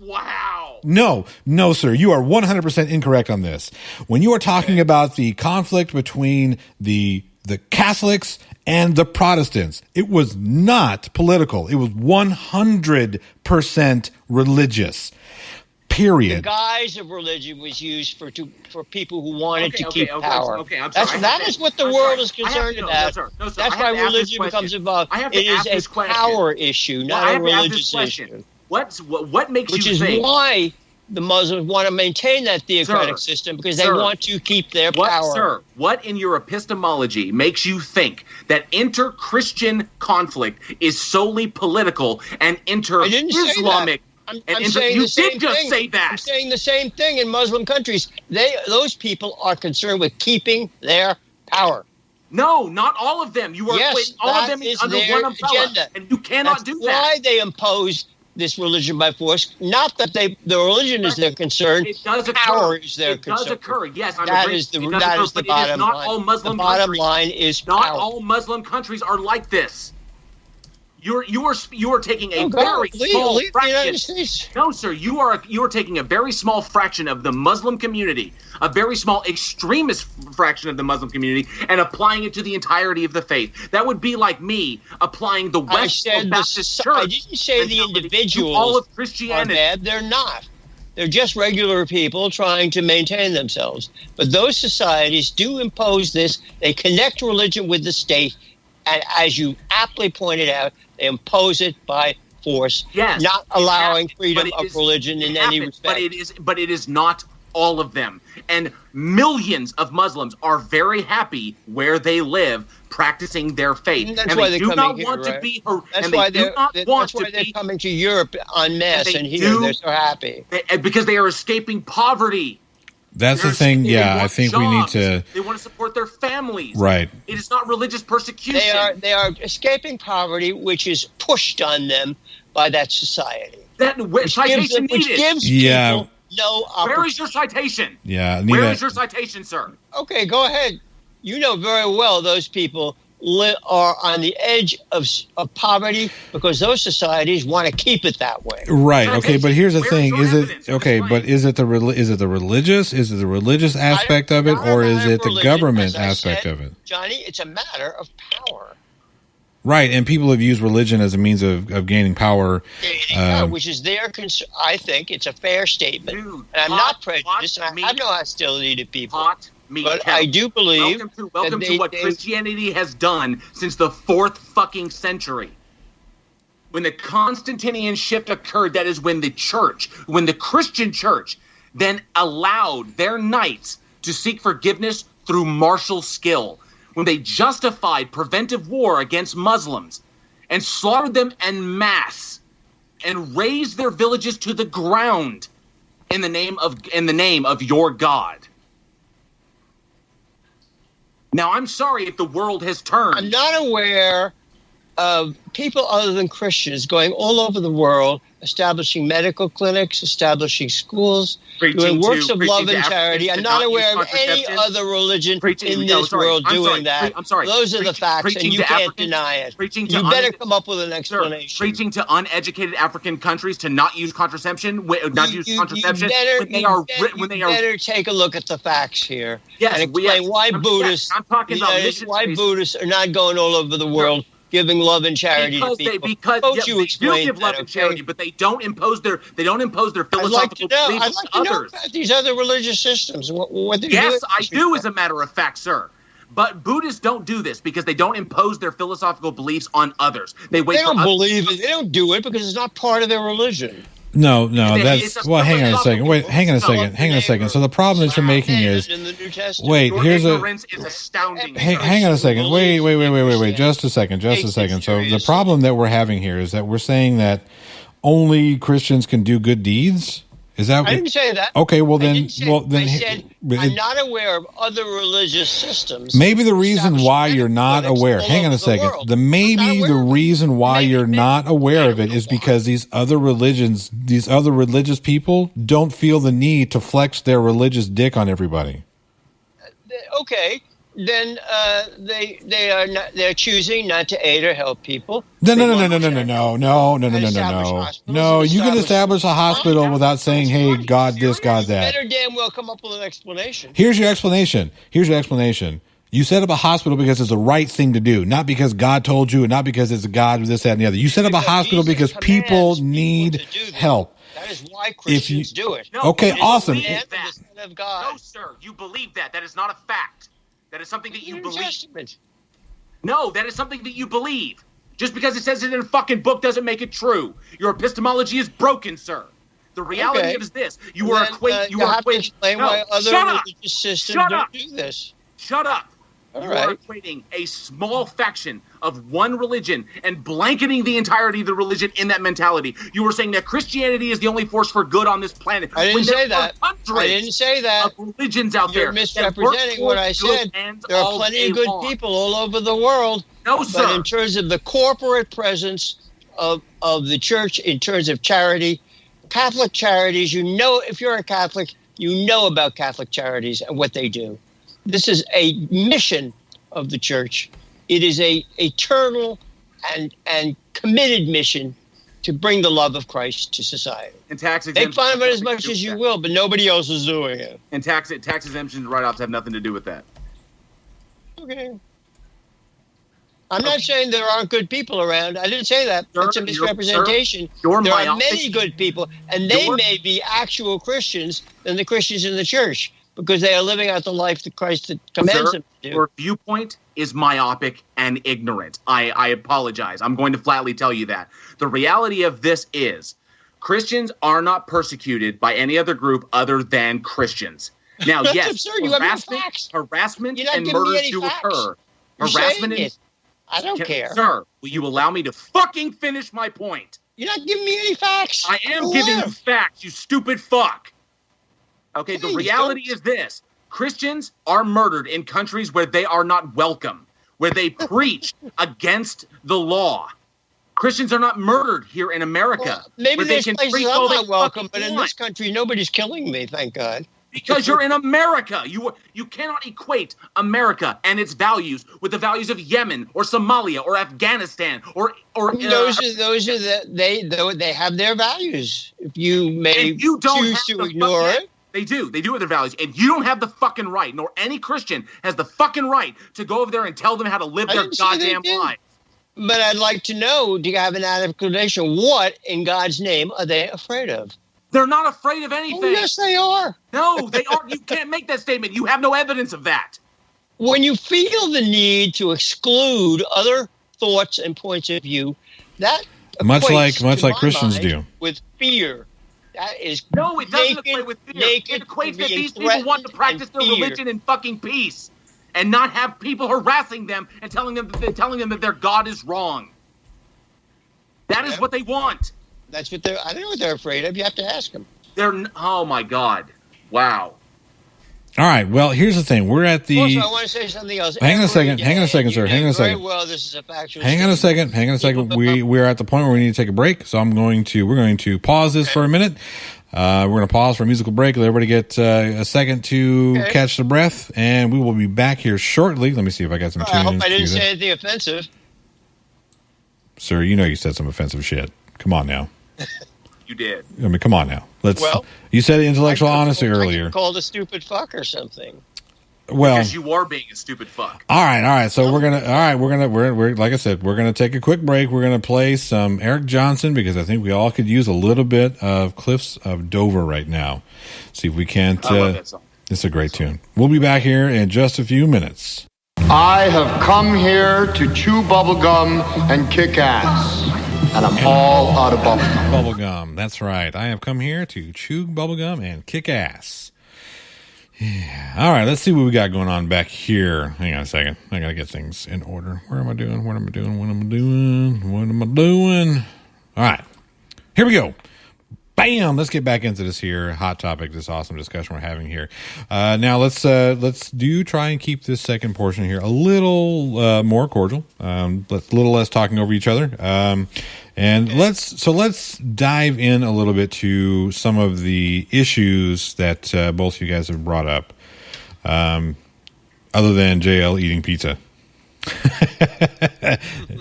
Wow. No, sir. You are 100% incorrect on this. When you are talking about the conflict between the Catholics and the Protestants, it was not political. It was 100% religious. Period. The guise of religion was used for people who wanted to keep power. That is what the world is concerned about. That's why religion becomes involved. It is a power issue, not a religious issue. What makes you think? Which is why the Muslims want to maintain that theocratic system, because they want to keep their power. Sir, what in your epistemology makes you think that inter-Christian conflict is solely political and inter-Islamic? I'm saying the same thing. I'm saying the same thing in Muslim countries. Those people are concerned with keeping their power. No, not all of them. You are putting all of them under one umbrella, agenda. And you cannot do that. That's why they impose this religion by force. Not that the religion is their concern. It does occur. Power is their concern. It does occur. Yes, that is the bottom line. All Muslim the bottom line is power. Not all Muslim countries are like this. You are taking a very small fraction. No, sir, you are taking a very small fraction of the Muslim community, a very small extremist fraction of the Muslim community, and applying it to the entirety of the faith. That would be like me applying the West Baptist Church. I didn't say the individuals all of Christianity. are bad. They're not. They're just regular people trying to maintain themselves. But those societies do impose this. They connect religion with the state, and as you aptly pointed out, they impose it by force, not allowing freedom of religion in any respect. But it is not all of them. And millions of Muslims are very happy where they live, practicing their faith. And that's why they're coming here, right? That's why they're coming to Europe en masse, and here they're so happy. Because they are escaping poverty. That's the thing. Yeah, I think we need to. They want to support their families. Right. It is not religious persecution. They are escaping poverty, which is pushed on them by that society. Which gives people no opportunity. Where is your citation? Yeah. Where is your citation, sir? Okay, go ahead. You know very well those people are on the edge of poverty because those societies want to keep it that way. Right. Okay, but here's the thing: is it okay? But is it the religious? Is it the religious aspect of it, or is it the government aspect of it? Johnny, it's a matter of power. Right, and people have used religion as a means of gaining power. Which is their concern. I think it's a fair statement. Dude, and I'm not prejudiced, and I have no hostility to people. But Kelly. I do believe welcome to what Christianity has done since the 4th fucking century. When the Constantinian shift occurred, that is when the Christian church then allowed their knights to seek forgiveness through martial skill. When they justified preventive war against Muslims and slaughtered them en masse and razed their villages to the ground in the name of your God. Now, I'm sorry if the world has turned. I'm not aware of people other than Christians going all over the world, establishing medical clinics, establishing schools, doing works of love and charity. I'm not aware of any other religion in this world doing that. I'm sorry. Those are the facts, and you can't deny it. You better come up with an explanation. Sir, preaching to uneducated African countries to not use contraception, when they are better take a look at the facts here and explain why Buddhists are not going all over the world. Giving love and charity to people. Because they do give love and charity, but they don't impose their philosophical beliefs on others. Know about these other religious systems. What they're doing. Yes, I do, as a matter of fact, sir. But Buddhists don't do this because they don't impose their philosophical beliefs on others. They don't believe it. They don't do it because it's not part of their religion. No, that's well. Hang on a second. Wait, hang on a second. So the problem that you're making is, wait. Here's a. Hang on a second. Wait. Just a second. So the problem that we're having here is that we're saying that only Christians can do good deeds. Is that? I didn't say that. Okay. Well then. I said I'm not aware of other religious systems. Maybe the reason why you're not aware. Hang on a second. The reason why you're not aware of it is because these other religious people don't feel the need to flex their religious dick on everybody. Okay. Then they're choosing not to aid or help people. No. You can establish a hospital without saying, "Hey, God this, God that." Better damn well come up with an explanation. Here's your explanation. You set up a hospital because it's the right thing to do, not because God told you, and not because it's a God, this, that, and the other. You set up a hospital because people need help. That is why Christians do it. Okay, awesome. No, sir, you believe that. That is not a fact. That is something that you believe. Testament. No, that is something that you believe. Just because it says it in a fucking book doesn't make it true. Your epistemology is broken, sir. The reality is this: you are equating. Why other religious systems don't do this. Shut up. You are equating a small faction of one religion and blanketing the entirety of the religion in that mentality. You were saying that Christianity is the only force for good on this planet. I didn't say that. I didn't say that. Of religions out there. You're misrepresenting what I said. There are plenty of good people all over the world. No, sir. But in terms of the corporate presence of the church, in terms of charity, Catholic charities, if you're a Catholic, you know about Catholic charities and what they do. This is a mission of the church. It is a eternal and committed mission to bring the love of Christ to society. And tax exemptions. Make fun of it as much as you will, but nobody else is doing it. And tax exemptions and write-offs have nothing to do with that. Okay. I'm not saying there aren't good people around. I didn't say that. That's a misrepresentation. There are many good people, and they may be actual Christians than the Christians in the church because they are living out the life that Christ commands them to do. Your viewpoint is myopic and ignorant. I apologize. I'm going to flatly tell you that. The reality of this is Christians are not persecuted by any other group other than Christians. Now, That's yes, absurd. You have no facts. harassment You're not and giving me murders any do facts. occur. You're Harassment saying and... it. I don't care. Sir, will you allow me to fucking finish my point? You're not giving me any facts. I am giving you facts, you stupid fuck. Okay, the reality is this. Christians are murdered in countries where they are not welcome, where they preach against the law. Christians are not murdered here in America. Well, maybe there's places I'm not welcome, but in want. this country, nobody's killing me, thank God. Because you're in America. You cannot equate America and its values with the values of Yemen or Somalia or Afghanistan or those are they have their values. If you may choose to ignore it. They do have their values. And you don't have the fucking right, nor any Christian has the fucking right to go over there and tell them how to live their goddamn lives. But I'd like to know, do you have an adequate explanation? What in God's name are they afraid of? They're not afraid of anything. Oh, yes, they are. No, they aren't. You can't make that statement. You have no evidence of that. When you feel the need to exclude other thoughts and points of view, that much like Christians do with fear. That is no, it doesn't equate with fear. It equates that these people want to practice their religion in fucking peace and not have people harassing them and telling them that their God is wrong. That is what they want. That's what I don't know what they're afraid of. You have to ask them. Oh my God. Wow. All right. Well, here's the thing. We're at the. Also, I want to say something else. Hang on a second, sir. Hang on a second. Well, this is a factual. Hang on a second. We're at the point where we need to take a break. So we're going to pause this for a minute. We're going to pause for a musical break. Let everybody get a second to catch the breath, and we will be back here shortly. Let me see if I got some tunes. I hope I didn't say anything offensive. Sir, you know you said some offensive shit. Come on now. You did. I mean, come on now. You said intellectual honesty earlier. Called a stupid fuck or something. Well, because you are being a stupid fuck. All right. So we're like I said, we're gonna take a quick break. We're gonna play some Eric Johnson because I think we all could use a little bit of Cliffs of Dover right now. See if we can't. I love that song. It's a great tune. We'll be back here in just a few minutes. I have come here to chew bubblegum and kick ass. And I'm all out of bubblegum. Bubblegum, that's right. I have come here to chew bubblegum and kick ass. Yeah. All right, let's see what we got going on back here. Hang on a second. I got to get things in order. What am I doing? All right, here we go. Bam! Let's get back into this here hot topic, this awesome discussion we're having here. Now let's try and keep this second portion here a little more cordial. Let's a little less talking over each other. And let's dive in a little bit to some of the issues that both of you guys have brought up. Other than JL eating pizza.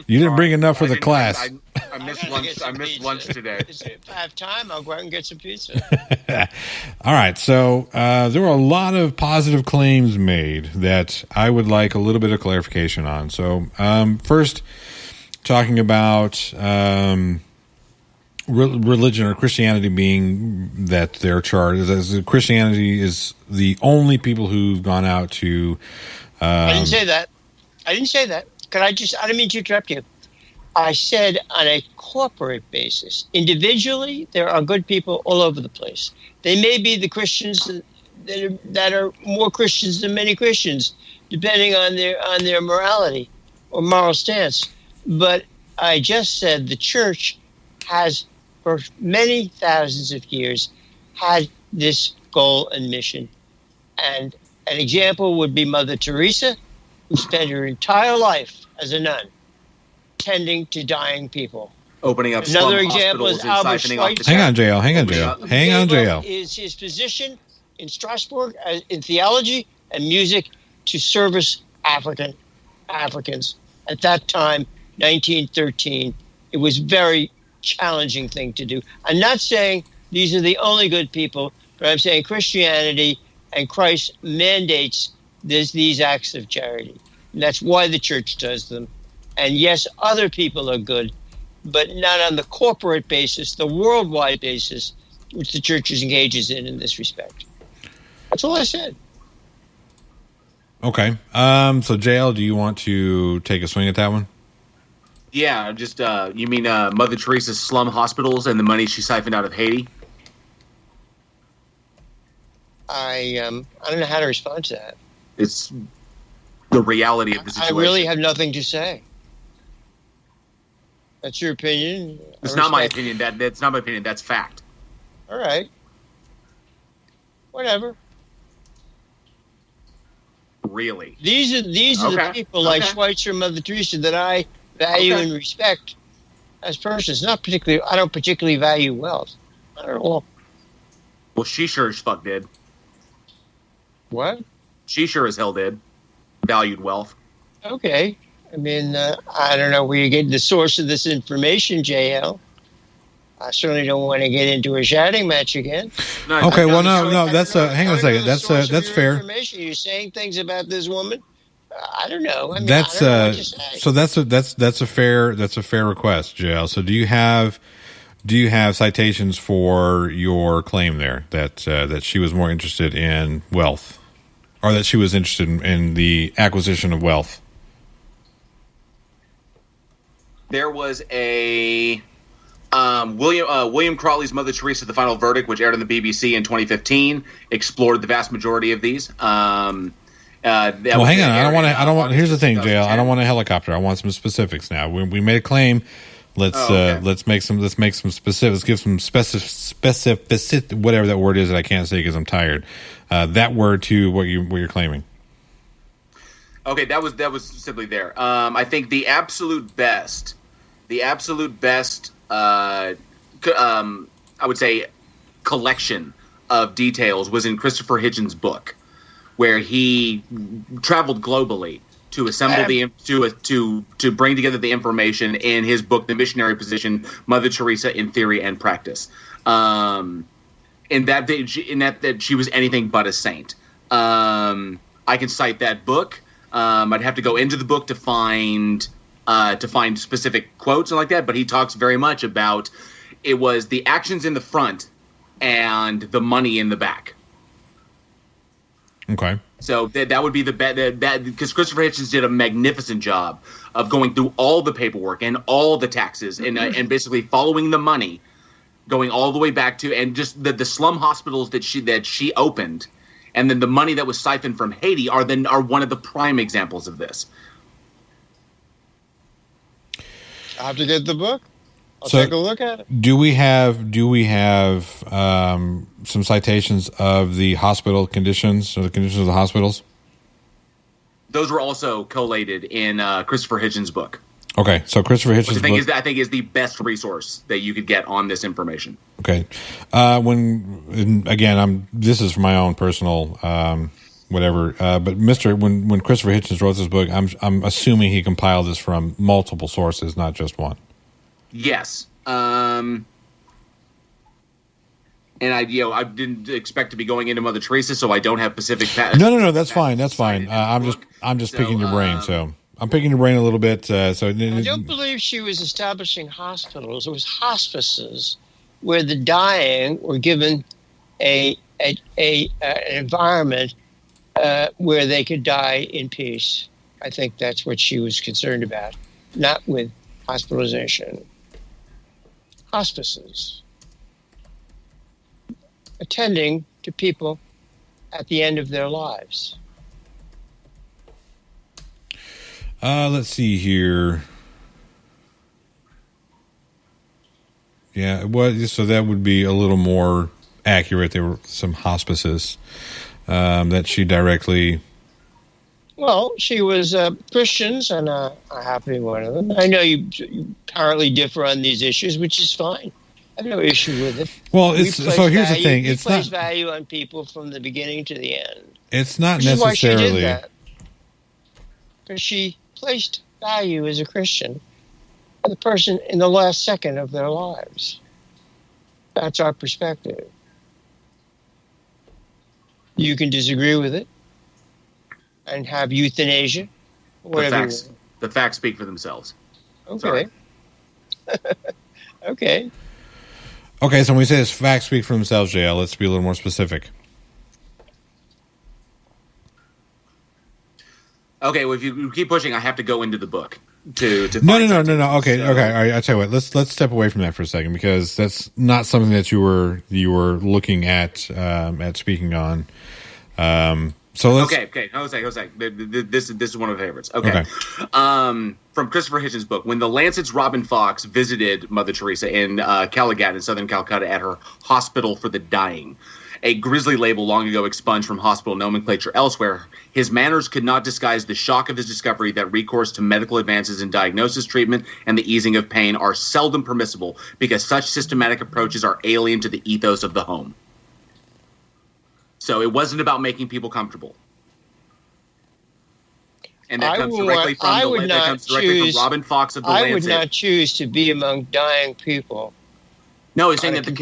You didn't bring enough for the class. I missed lunch. I missed lunch today. If I have time, I'll go out and get some pizza. All right. So there were a lot of positive claims made that I would like a little bit of clarification on. So first, talking about religion or Christianity being that they're charged as Christianity is the only people who've gone out to. I didn't say that. I didn't mean to interrupt you. I said on a corporate basis. Individually, there are good people all over the place. They may be the Christians that are more Christians than many Christians, depending on their morality or moral stance. But I just said the church has, for many thousands of years, had this goal and mission. And an example would be Mother Teresa, who spent her entire life as a nun tending to dying people. Opening up another example is Albert Schweitzer. Hang on, JL. Is his position in Strasbourg in theology and music to service Africans. At that time, 1913, it was a very challenging thing to do. I'm not saying these are the only good people, but I'm saying Christianity and Christ mandates these acts of charity. And that's why the church does them. And yes, other people are good, but not on the corporate basis, the worldwide basis, which the church engages in this respect. That's all I said. Okay. So, JL, do you want to take a swing at that one? Yeah, just you mean Mother Teresa's slum hospitals and the money she siphoned out of Haiti? I don't know how to respond to that. It's the reality of the situation. I really have nothing to say. That's your opinion. It's not my opinion. That's not my opinion. That's fact. All right. Whatever. Really? These are the people like Schweitzer and Mother Teresa that I value and respect as persons. Not particularly. I don't particularly value wealth. Not at all. Well, she sure as fuck did. What? She sure as hell did. Valued wealth. Okay. I mean, I don't know where you get the source of this information, JL. I certainly don't want to get into a shouting match again. No, okay, well, no. That's hang on a second. That's fair. Information. You're saying things about this woman. I don't know. I mean, that's I don't know what to say. So that's a fair request, JL. So do you have citations for your claim there that she was more interested in wealth, or that she was interested in the acquisition of wealth? There was a William Crawley's Mother Teresa: The Final Verdict, which aired on the BBC in 2015, explored the vast majority of these. Well, hang on. I don't want. Here's the thing, JL. I don't want a helicopter. I want some specifics now. We made a claim. Let's make some specifics. Give some specificity, whatever that word is that I can't say because I'm tired. That word to what you're claiming. Okay, that was simply there. I think the absolute best. I would say collection of details was in Christopher Hitchens' book, where he traveled globally to assemble to bring together the information in his book, The Missionary Position: Mother Teresa in Theory and Practice. In that she was anything but a saint. I can cite that book. I'd have to go into the book to find specific quotes and like that, but he talks very much about it was the actions in the front and the money in the back. Okay. So that would be the that because Christopher Hitchens did a magnificent job of going through all the paperwork and all the taxes and basically following the money, going all the way back to and just the slum hospitals that she opened, and then the money that was siphoned from Haiti are one of the prime examples of this. I have to get the book. I'll take a look at it. Do we have some citations of the hospital conditions or the conditions of the hospitals? Those were also collated in Christopher Hitchens' book. Okay, so Christopher Hitchens' book, I think is the best resource that you could get on this information. Okay, this is for my own personal whatever. But when Christopher Hitchens wrote this book, I'm assuming he compiled this from multiple sources, not just one. Yes. And I didn't expect to be going into Mother Teresa, so I don't have Pacific. No, that's fine. That's fine. I'm just picking your brain. So I'm picking your brain a little bit. I don't believe she was establishing hospitals. It was hospices where the dying were given an environment where they could die in peace. I think that's what she was concerned about, not with hospitalization. Hospices. Attending to people at the end of their lives. Let's see here. Yeah, so that would be a little more accurate. There were some hospices that she directly... Well, she was Christians, and I happen to be one of them. I know you apparently differ on these issues, which is fine. I have no issue with it. Well, here's the thing. It's not value on people from the beginning to the end. It's not which necessarily... is why she did that. Because she placed value as a Christian on the person in the last second of their lives. That's our perspective. You can disagree with it and have euthanasia, whatever. The facts speak for themselves. Okay. Okay. Okay, so when we say this facts speak for themselves, JL, let's be a little more specific. Okay, well, if you keep pushing, I have to go into the book to No. find Okay. All right. I tell you what. Let's step away from that for a second, because that's not something that you were looking at speaking on. So let's. Okay. Jose. This is one of my favorites. Okay. From Christopher Hitchens' book, when the Lancet's Robin Fox visited Mother Teresa in Calicut in southern Calcutta at her hospital for the dying, a grisly label long ago expunged from hospital nomenclature elsewhere, his manners could not disguise the shock of his discovery that recourse to medical advances in diagnosis, treatment, and the easing of pain are seldom permissible because such systematic approaches are alien to the ethos of the home. So it wasn't about making people comfortable. And that comes directly from Robin Fox of the Lancet. I would not choose to be among dying people. No, he's saying that the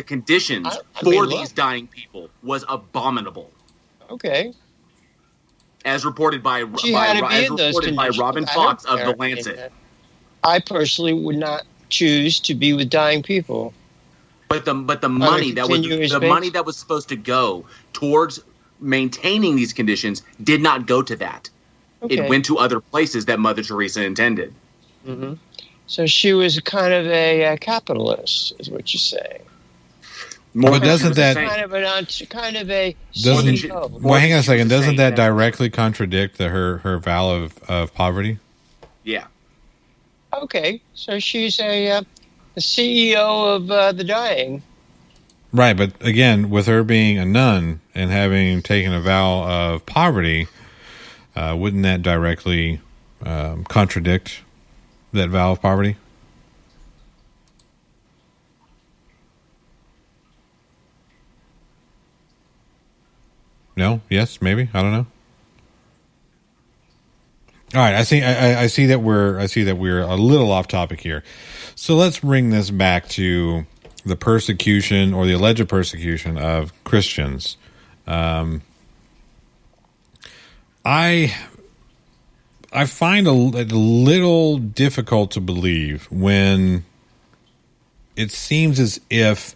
conditions for these dying people was abominable. Okay. As reported by Robin Fox of the Lancet. I personally would not choose to be with dying people. But the money that was supposed to go towards maintaining these conditions did not go to that. Okay. It went to other places that Mother Teresa intended. Mm-hmm. So she was kind of a capitalist, is what you're saying. But doesn't that kind of a CEO? Well, hang on a second. Doesn't that directly contradict her vow of poverty? Yeah. Okay, so she's a CEO of the dying. Right, but again, with her being a nun and having taken a vow of poverty, wouldn't that directly contradict that vow of poverty? No? Yes? Maybe? I don't know. All right, I see that we're a little off topic here. So let's bring this back to the persecution or the alleged persecution of Christians. I find a little difficult to believe when it seems as if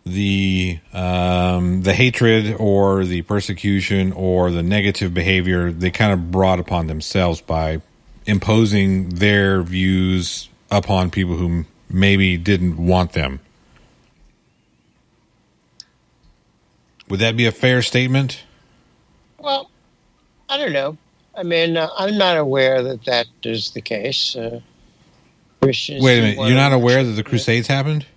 the hatred or the persecution or the negative behavior they kind of brought upon themselves by imposing their views upon people who maybe didn't want them. Would that be a fair statement? Well, I don't know. I mean, I'm not aware that is the case. Christians. Wait a minute. You're not aware that the Crusades happened?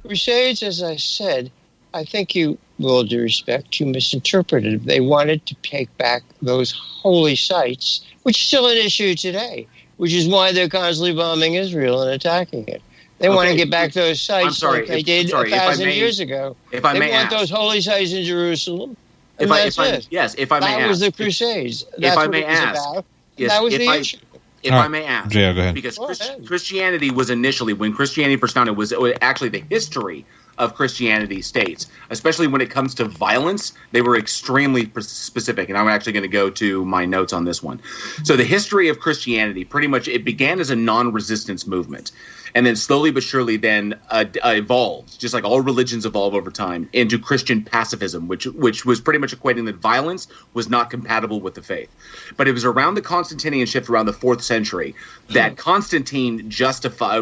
Crusades, as I said, I think you, with all due respect, you misinterpreted. They wanted to take back those holy sites, which is still an issue today, which is why they're constantly bombing Israel and attacking it. They want to get back those sites like they did 1,000 years ago. They want those holy sites in Jerusalem. If I may ask. That was the Crusades. If I may ask. That was the issue. If I may ask, Jay, go ahead. Because Christianity was initially, when Christianity first founded, was actually the history of Christianity states, especially when it comes to violence. They were extremely specific, and I'm actually going to go to my notes on this one. So the history of Christianity, pretty much, it began as a non-resistance movement, and then slowly but surely then evolved, just like all religions evolve over time, into Christian pacifism, which was pretty much equating that violence was not compatible with the faith. But it was around the Constantinian shift around the 4th century that Constantine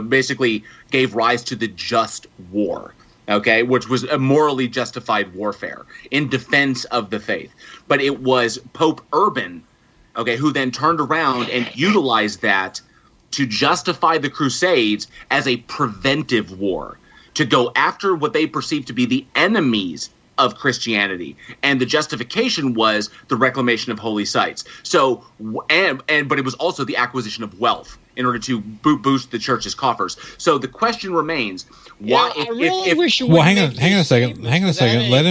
basically gave rise to the just war. Okay, which was a morally justified warfare in defense of the faith. But it was Pope Urban, okay, who then turned around and utilized that to justify the Crusades as a preventive war, to go after what they perceived to be the enemies of Christianity. And the justification was the reclamation of holy sites. So, but it was also the acquisition of wealth in order to boost the church's coffers. So the question remains, why? Hang on a second. Let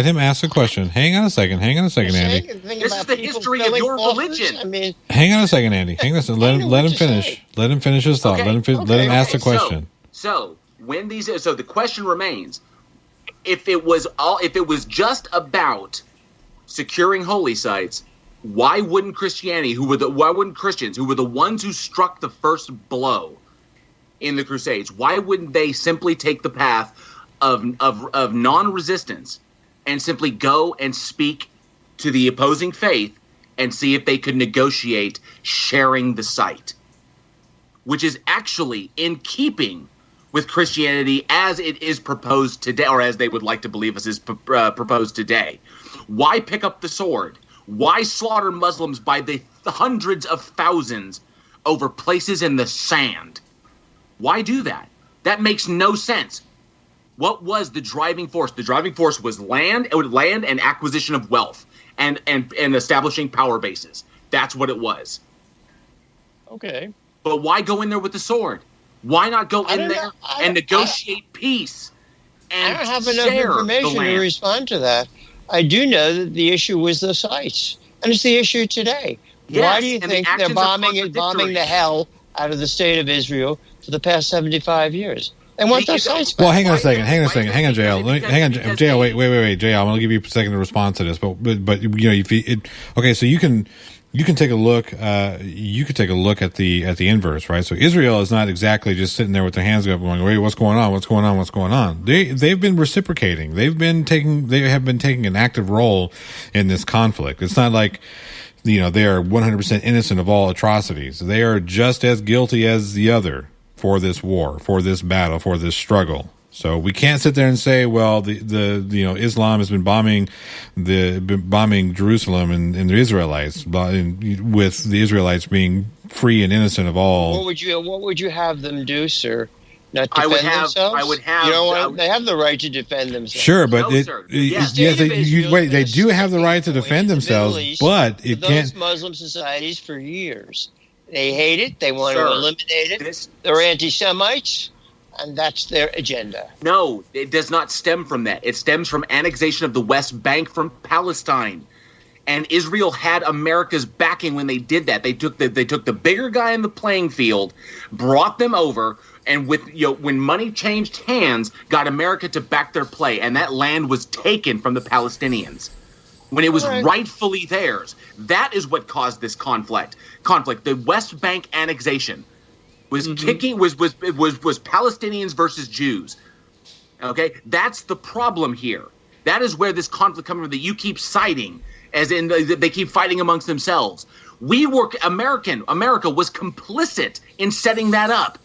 him ask a question. Hang on a second, Andy. This is the history of your religion. Hang on a second, Andy. Let him finish. Let him finish his thought. Let him ask the question. So the question remains, if it was just about securing holy sites, why wouldn't Christians, who were the ones who struck the first blow in the Crusades, why wouldn't they simply take the path of non-resistance and simply go and speak to the opposing faith and see if they could negotiate sharing the site, which is actually in keeping with Christianity as it is proposed today, or as they would like to believe us is proposed today. Why pick up the sword? Why slaughter Muslims by the hundreds of thousands over places in the sand? Why do that? That makes no sense. What was the driving force? The driving force was land and acquisition of wealth and establishing power bases. That's what it was. Okay. But why go in there with the sword? Why not go in there and negotiate peace and I don't have enough information to respond to that. I do know that the issue was the sites, and it's the issue today. Yes, why do you think they're bombing the hell out of the state of Israel for the past 75 years? They want those sites back. Well, hang on a second. Hang on, JL. JL, wait, JL. I'm going to give you a second to respond to this, but okay. So you can take a look. You could take a look at the inverse, right? So Israel is not exactly just sitting there with their hands up, going, "Wait, what's going on? What's going on? What's going on?" They've been reciprocating. They have been taking an active role in this conflict. It's not like, they are 100% innocent of all atrocities. They are just as guilty as the other for this war, for this battle, for this struggle. So we can't sit there and say, well, the Islam has been bombing Jerusalem and the Israelites, with the Israelites being free and innocent of all. What would you have them do, sir? Not defend themselves? I would have. They have the right to defend themselves. Sure, but they do have the right to defend themselves, but it can't. Those Muslim societies for years, they hate it. They want to eliminate it. They're anti-Semites. And that's their agenda. No, it does not stem from that. It stems from annexation of the West Bank from Palestine. And Israel had America's backing when they did that. They took the bigger guy in the playing field, brought them over, and when money changed hands, got America to back their play. And that land was taken from the Palestinians when it was rightfully theirs. That is what caused this conflict. The West Bank annexation was Palestinians versus Jews. Okay, that's the problem here. That is where this conflict comes from that you keep citing, as in they keep fighting amongst themselves. America was complicit in setting that up,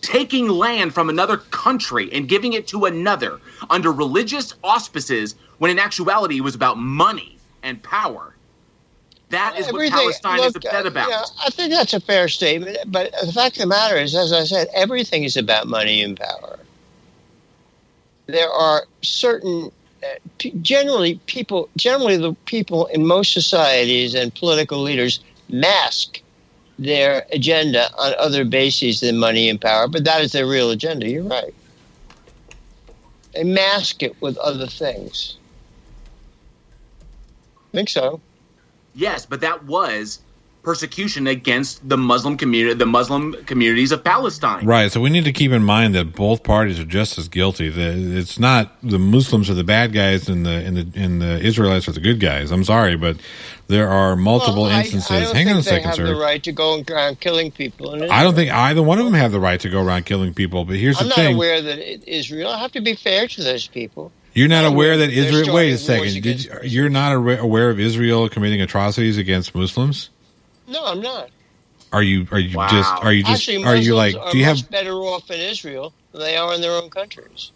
taking land from another country and giving it to another under religious auspices, when in actuality it was about money and power. That is what Palestine is upset about. I think that's a fair statement. But the fact of the matter is, as I said, everything is about money and power. There are certain, generally the people in most societies and political leaders mask their agenda on other bases than money and power. But that is their real agenda. You're right. They mask it with other things. I think so. Yes, but that was persecution against the Muslim communities of Palestine. Right. So we need to keep in mind that both parties are just as guilty. It's not the Muslims are the bad guys and the Israelites are the good guys. I'm sorry, but there are multiple instances. I don't Hang think on a second, they have sir. the right to go around killing people. I don't think either one of them have the right to go around killing people. But here's the thing: I'm not aware that Israel. I have to be fair to those people. You're not aware that Israel. Wait a second. You're not aware of Israel committing atrocities against Muslims? No, I'm not. Are you Actually, Muslims are do you much have better off in Israel than they are in their own countries?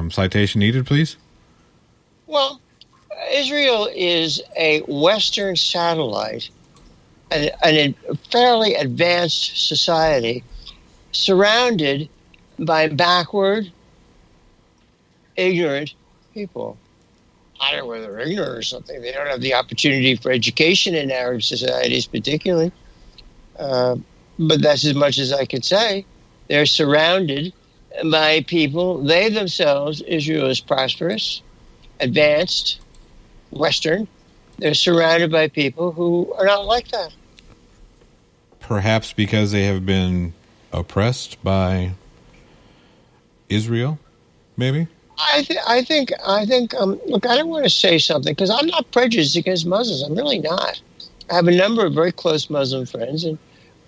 Citation needed, please? Well, Israel is a Western satellite, and a fairly advanced society surrounded by backward, ignorant people. I don't know whether they're ignorant or something. They don't have the opportunity for education in Arab societies particularly. But that's as much as I could say. They're surrounded by people. They themselves, Israel is prosperous, advanced, Western. They're surrounded by people who are not like that. Perhaps because they have been oppressed by Israel, maybe? I think. Look, I don't want to say something because I'm not prejudiced against Muslims. I'm really not. I have a number of very close Muslim friends, and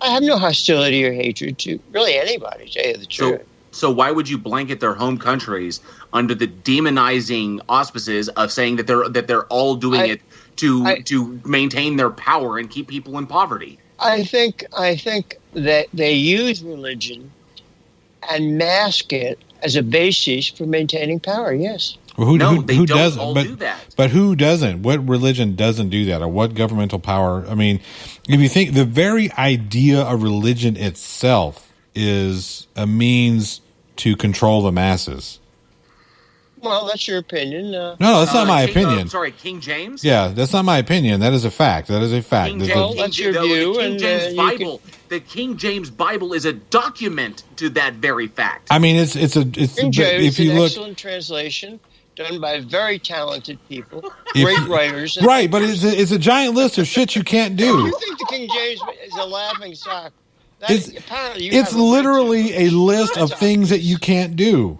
I have no hostility or hatred to really anybody. To tell you the truth. So why would you blanket their home countries under the demonizing auspices of saying that they're all doing it to maintain their power and keep people in poverty? I think that they use religion and mask it as a basis for maintaining power. Yes. Well, who don't doesn't? all do that. But who doesn't? What religion doesn't do that, or what governmental power? I mean, if you think the very idea of religion itself is a means to control the masses. Well, that's your opinion. No, that's not my opinion. King James? Yeah, that's not my opinion. That is a fact. That is a fact. King James, that's your view. The King James Bible is a document to that very fact. I mean, it's King James if you an look, excellent translation done by very talented people, great writers. Right, but it's a giant list of shit you can't do. You think the King James is a laughing stock? It's literally a list of things that you can't do.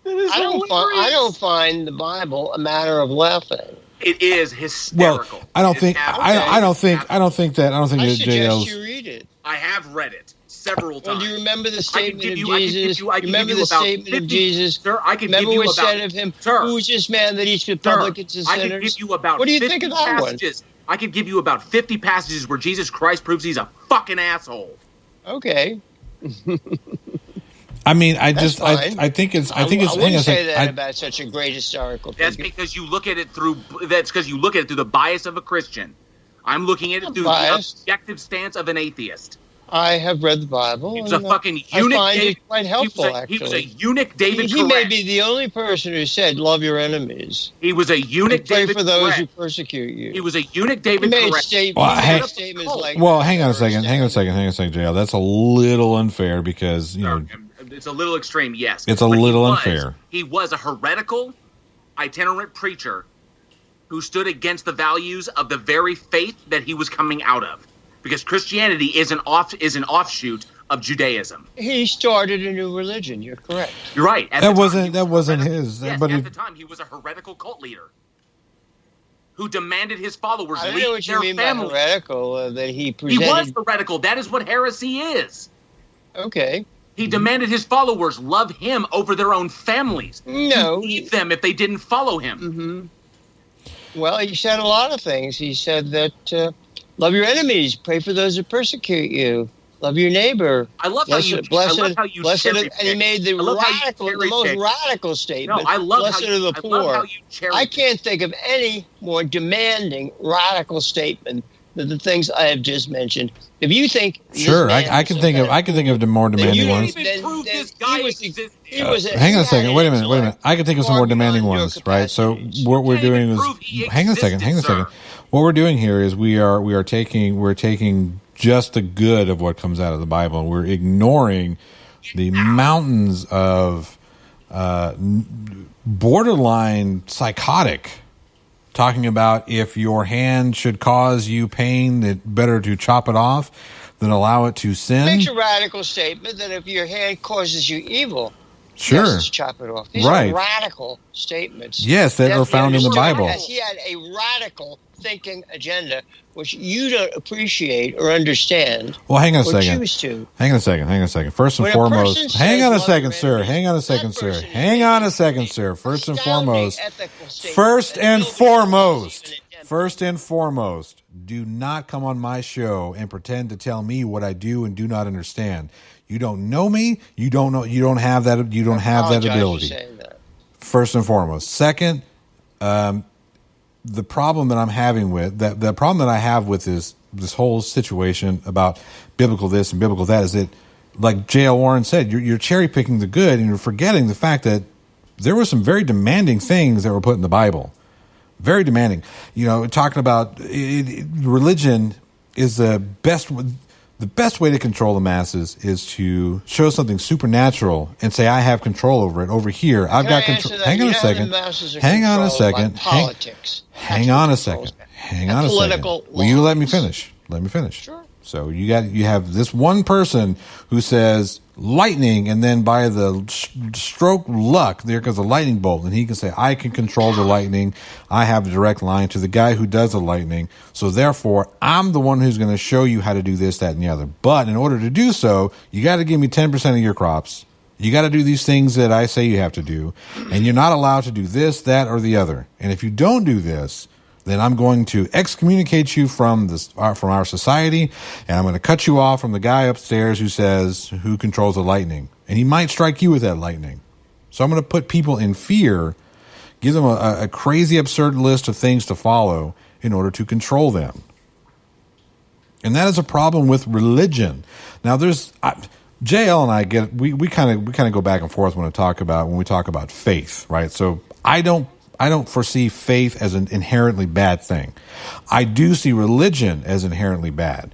I don't find the Bible a matter of laughing. It is hysterical. Well, I don't think that suggest you read it. I have read it several times. Well, do you remember the statement of Jesus? I can give you about 50, Sir, I can remember give you what about, said of him? Sir, who was this man that eats with publicans and sinners? I can give you about what do you 50 think of that passages. I could give you about 50 passages where Jesus Christ proves he's a fucking asshole. Okay. I mean, I think it's. I wouldn't say that about such a great historical figure. That's because you look at it through. That's because you look at it through the bias of a Christian. I'm looking at it through the objective stance of an atheist. I have read the Bible. He was a fucking eunuch. I find it quite helpful, He was a eunuch David He may be the only person who said, love your enemies. He was a eunuch David Pray for those who persecute you. He was a eunuch David He made statements like well, hang on a second, JL. That's a little unfair because, you know. It's a little extreme, yes. It's a little unfair. He was a heretical, itinerant preacher who stood against the values of the very faith that he was coming out of. Because Christianity is an offshoot of Judaism. He started a new religion. You're correct. You're right. That wasn't his. Yes, but at the time, he was a heretical cult leader who demanded his followers leave their family. I don't know what you mean by heretical, that he presented. He was heretical. That is what heresy is. Okay. He demanded his followers love him over their own families. No. Leave them if they didn't follow him. Mm-hmm. Well, he said a lot of things. He said that love your enemies, pray for those who persecute you, love your neighbor. I love how you blessed, and he made the most radical statement. No, I love blessed how you, are the poor. I can't think of any more demanding radical statement than the things I have just mentioned. If you think sure, I can think of the more demanding ones. Hang on a second. Wait a minute. I can think of some more demanding ones, right? So what we're doing is hang on a second. What we're doing here is we're taking just the good of what comes out of the Bible, and we're ignoring the mountains of borderline psychotic. Talking about if your hand should cause you pain, it's better to chop it off than allow it to sin. It makes a radical statement that if your hand causes you evil, sure, just chop it off. These are radical statements. Yes, that are found in the Bible. He had a radical thinking agenda, which you don't appreciate or understand. Well, hang on a second. Choose to. Hang on a second. First and foremost, hang on a secend, sir. First and foremost, do not come on my show and pretend to tell me what I do and do not understand. You don't know me. You don't have that ability. First and foremost. Second, the problem that I'm having with the problem that I have with this whole situation about biblical this and biblical that is that, like j.l. Warren said, you're cherry picking the good and you're forgetting the fact that there were some very demanding things that were put in the Bible. Very demanding. You know, talking about religion is the best way to control the masses is to show something supernatural and say, I have control over it. Over here, I've got control. Hang on a second. Will you let me finish? Sure. So you have this one person who says lightning, and then by the stroke luck, there goes a lightning bolt, and he can say, I can control the lightning. I have a direct line to the guy who does the lightning. So therefore, I'm the one who's going to show you how to do this, that, and the other. But in order to do so, you got to give me 10% of your crops. You got to do these things that I say you have to do, and you're not allowed to do this, that, or the other. And if you don't do this, then I'm going to excommunicate you from our society, and I'm going to cut you off from the guy upstairs who controls the lightning. And he might strike you with that lightning. So I'm going to put people in fear, give them a crazy, absurd list of things to follow in order to control them. And that is a problem with religion. Now, JL and I we kind of go back and forth when we talk about faith, right? So I don't foresee faith as an inherently bad thing. I do see religion as inherently bad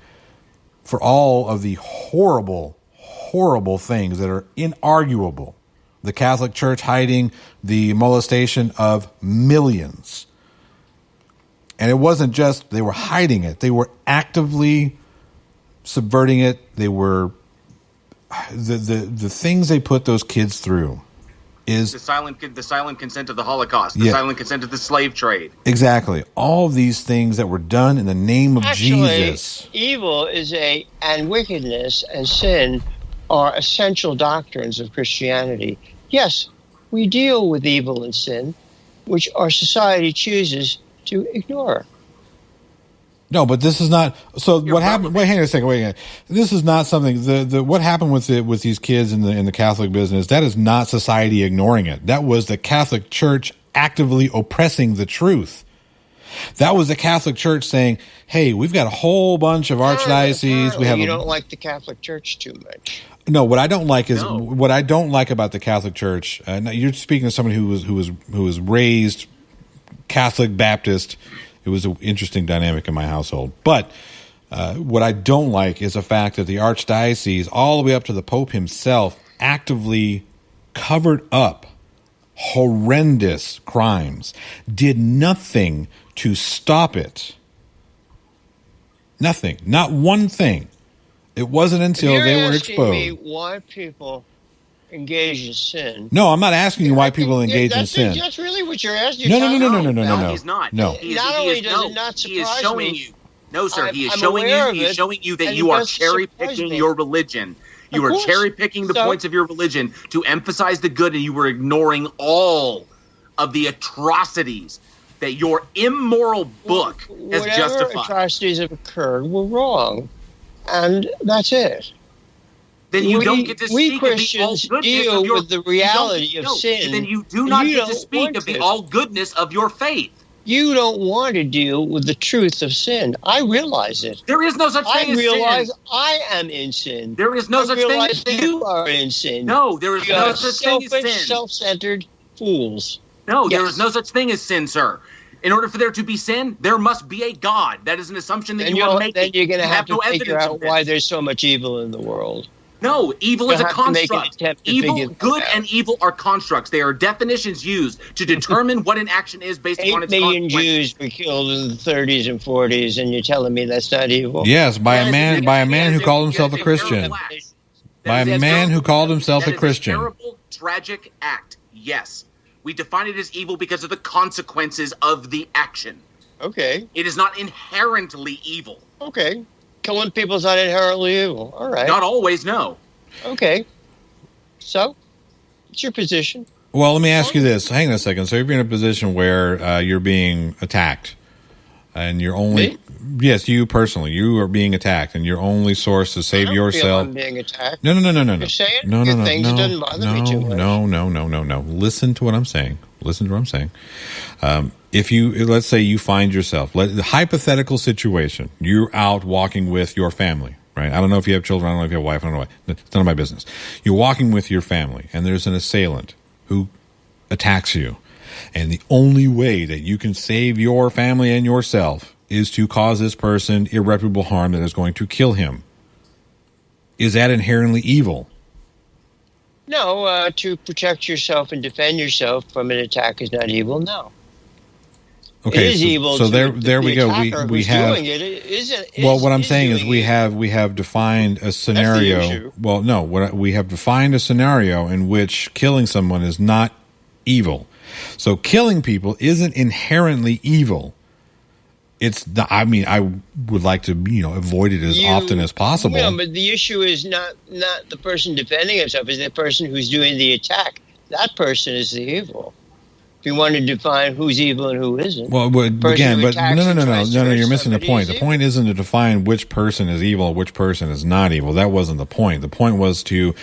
for all of the horrible, horrible things that are inarguable. The Catholic Church hiding the molestation of millions. And it wasn't just they were hiding it. They were actively subverting it. They were the things they put those kids through. Is the silent consent of the Holocaust, the silent consent of the slave trade. Exactly. All of these things that were done in the name of Jesus. Evil and wickedness and sin are essential doctrines of Christianity. Yes, we deal with evil and sin, which our society chooses to ignore. No, but this is not. So what happened? Wait, hang on a second. Wait, this is not something. What happened with these kids in the Catholic business? That is not society ignoring it. That was the Catholic Church actively oppressing the truth. That was the Catholic Church saying, "Hey, we've got a whole bunch of archdioceses. We have." You don't like the Catholic Church too much. No, what I don't like is what I don't like about the Catholic Church. You're speaking to somebody who was raised Catholic Baptist. It was an interesting dynamic in my household. But what I don't like is the fact that the archdiocese, all the way up to the Pope himself, actively covered up horrendous crimes, did nothing to stop it. Nothing. Not one thing. It wasn't until they were exposed. Me why people engage in sin. No, I'm not asking you why people engage in sin. That's really what you're asking. No. He's not. No. Not only does it not surprise me. No, sir. He is showing you that you are cherry picking your religion. You are cherry picking the points of your religion to emphasize the good, and you were ignoring all of the atrocities that your immoral book has justified. Whatever atrocities have occurred were wrong, and that's it. Then you don't get to speak of the all-goodness deal with the reality of sin. Then you do not get to speak of the all-goodness of your faith. You don't want to deal with the truth of sin. I realize it. There is no such thing as sin. I realize I am in sin. There is no such thing as sin. You are in sin. No, there is no such thing as sin. Self-centered fools. No, there is no such thing as sin, sir. In order for there to be sin, there must be a God. That is an assumption that you are making. Then you're going to have to figure out why there's so much evil in the world. No, evil is a construct. Good and evil are constructs. They are definitions used to determine what an action is based upon its consequences. 8 million Jews were killed in the 30s and 40s, and you're telling me that's not evil? Yes, by a man who called himself a Christian. By a man who called himself a Christian. That is a terrible, tragic act. Yes, we define it as evil because of the consequences of the action. Okay. It is not inherently evil. Okay. Killing people is not inherently evil. All right. Not always, no. Okay. So, what's your position? Well, let me ask you this. Hang on a second. So, if you're in a position where you're being attacked, and you're only... Me? Yes, you personally. You are being attacked, and your only source to save yourself... I'm being attacked. No. You're saying things that doesn't bother me too much. No. Listen to what I'm saying. If you, let's say you find yourself, the hypothetical situation, you're out walking with your family, right? I don't know if you have children. I don't know if you have a wife. I don't know. It's none of my business. You're walking with your family, and there's an assailant who attacks you. And the only way that you can save your family and yourself is to cause this person irreparable harm that is going to kill him. Is that inherently evil? No, to protect yourself and defend yourself from an attack is not evil, no. Okay, it is evil. So to there we go. We have. Doing it well, what I'm saying is we have defined a scenario. That's the issue. Well, no, we have defined a scenario in which killing someone is not evil. So killing people isn't inherently evil. It's. I mean, I would like to avoid it as often as possible. No, but the issue is not the person defending himself; it's the person who's doing the attack. That person is the evil. If you want to define who's evil and who isn't. Well, again, but no, you're missing the point. The point isn't to define which person is evil and which person is not evil. That wasn't the point. The point was to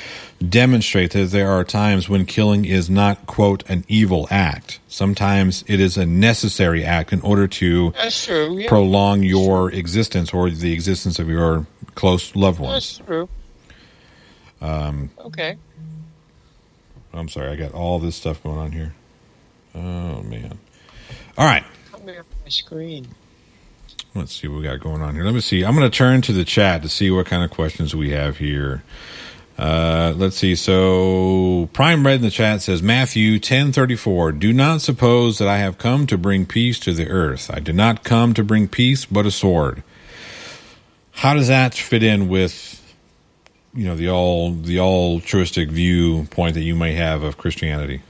demonstrate that there are times when killing is not, quote, an evil act. Sometimes it is a necessary act in order to prolong your existence or the existence of your close loved ones. That's true. Okay. I'm sorry, I got all this stuff going on here. Oh, man. All right. Coming up my screen. Let's see what we got going on here. Let me see. I'm going to turn to the chat to see what kind of questions we have here. Let's see. So Prime Red in the chat says, Matthew 10:34, do not suppose that I have come to bring peace to the earth. I did not come to bring peace, but a sword. How does that fit in with, the altruistic viewpoint that you may have of Christianity?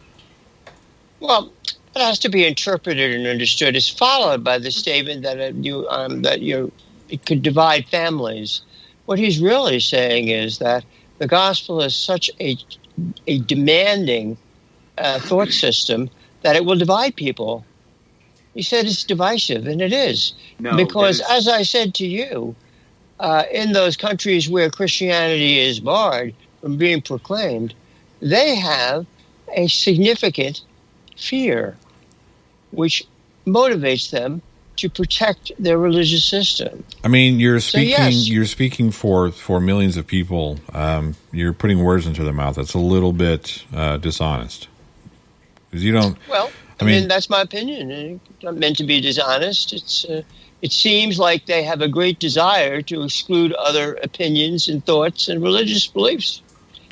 Well, it has to be interpreted and understood as followed by the statement that it could divide families. What he's really saying is that the gospel is such a demanding thought system that it will divide people. He said it's divisive, and it is. Because, as I said to you, in those countries where Christianity is barred from being proclaimed, they have a significant fear, which motivates them to protect their religious system. I mean, you're speaking for millions of people. You're putting words into their mouth. That's a little bit dishonest. Because you don't. Well, I mean, that's my opinion. It's not meant to be dishonest. It seems like they have a great desire to exclude other opinions and thoughts and religious beliefs.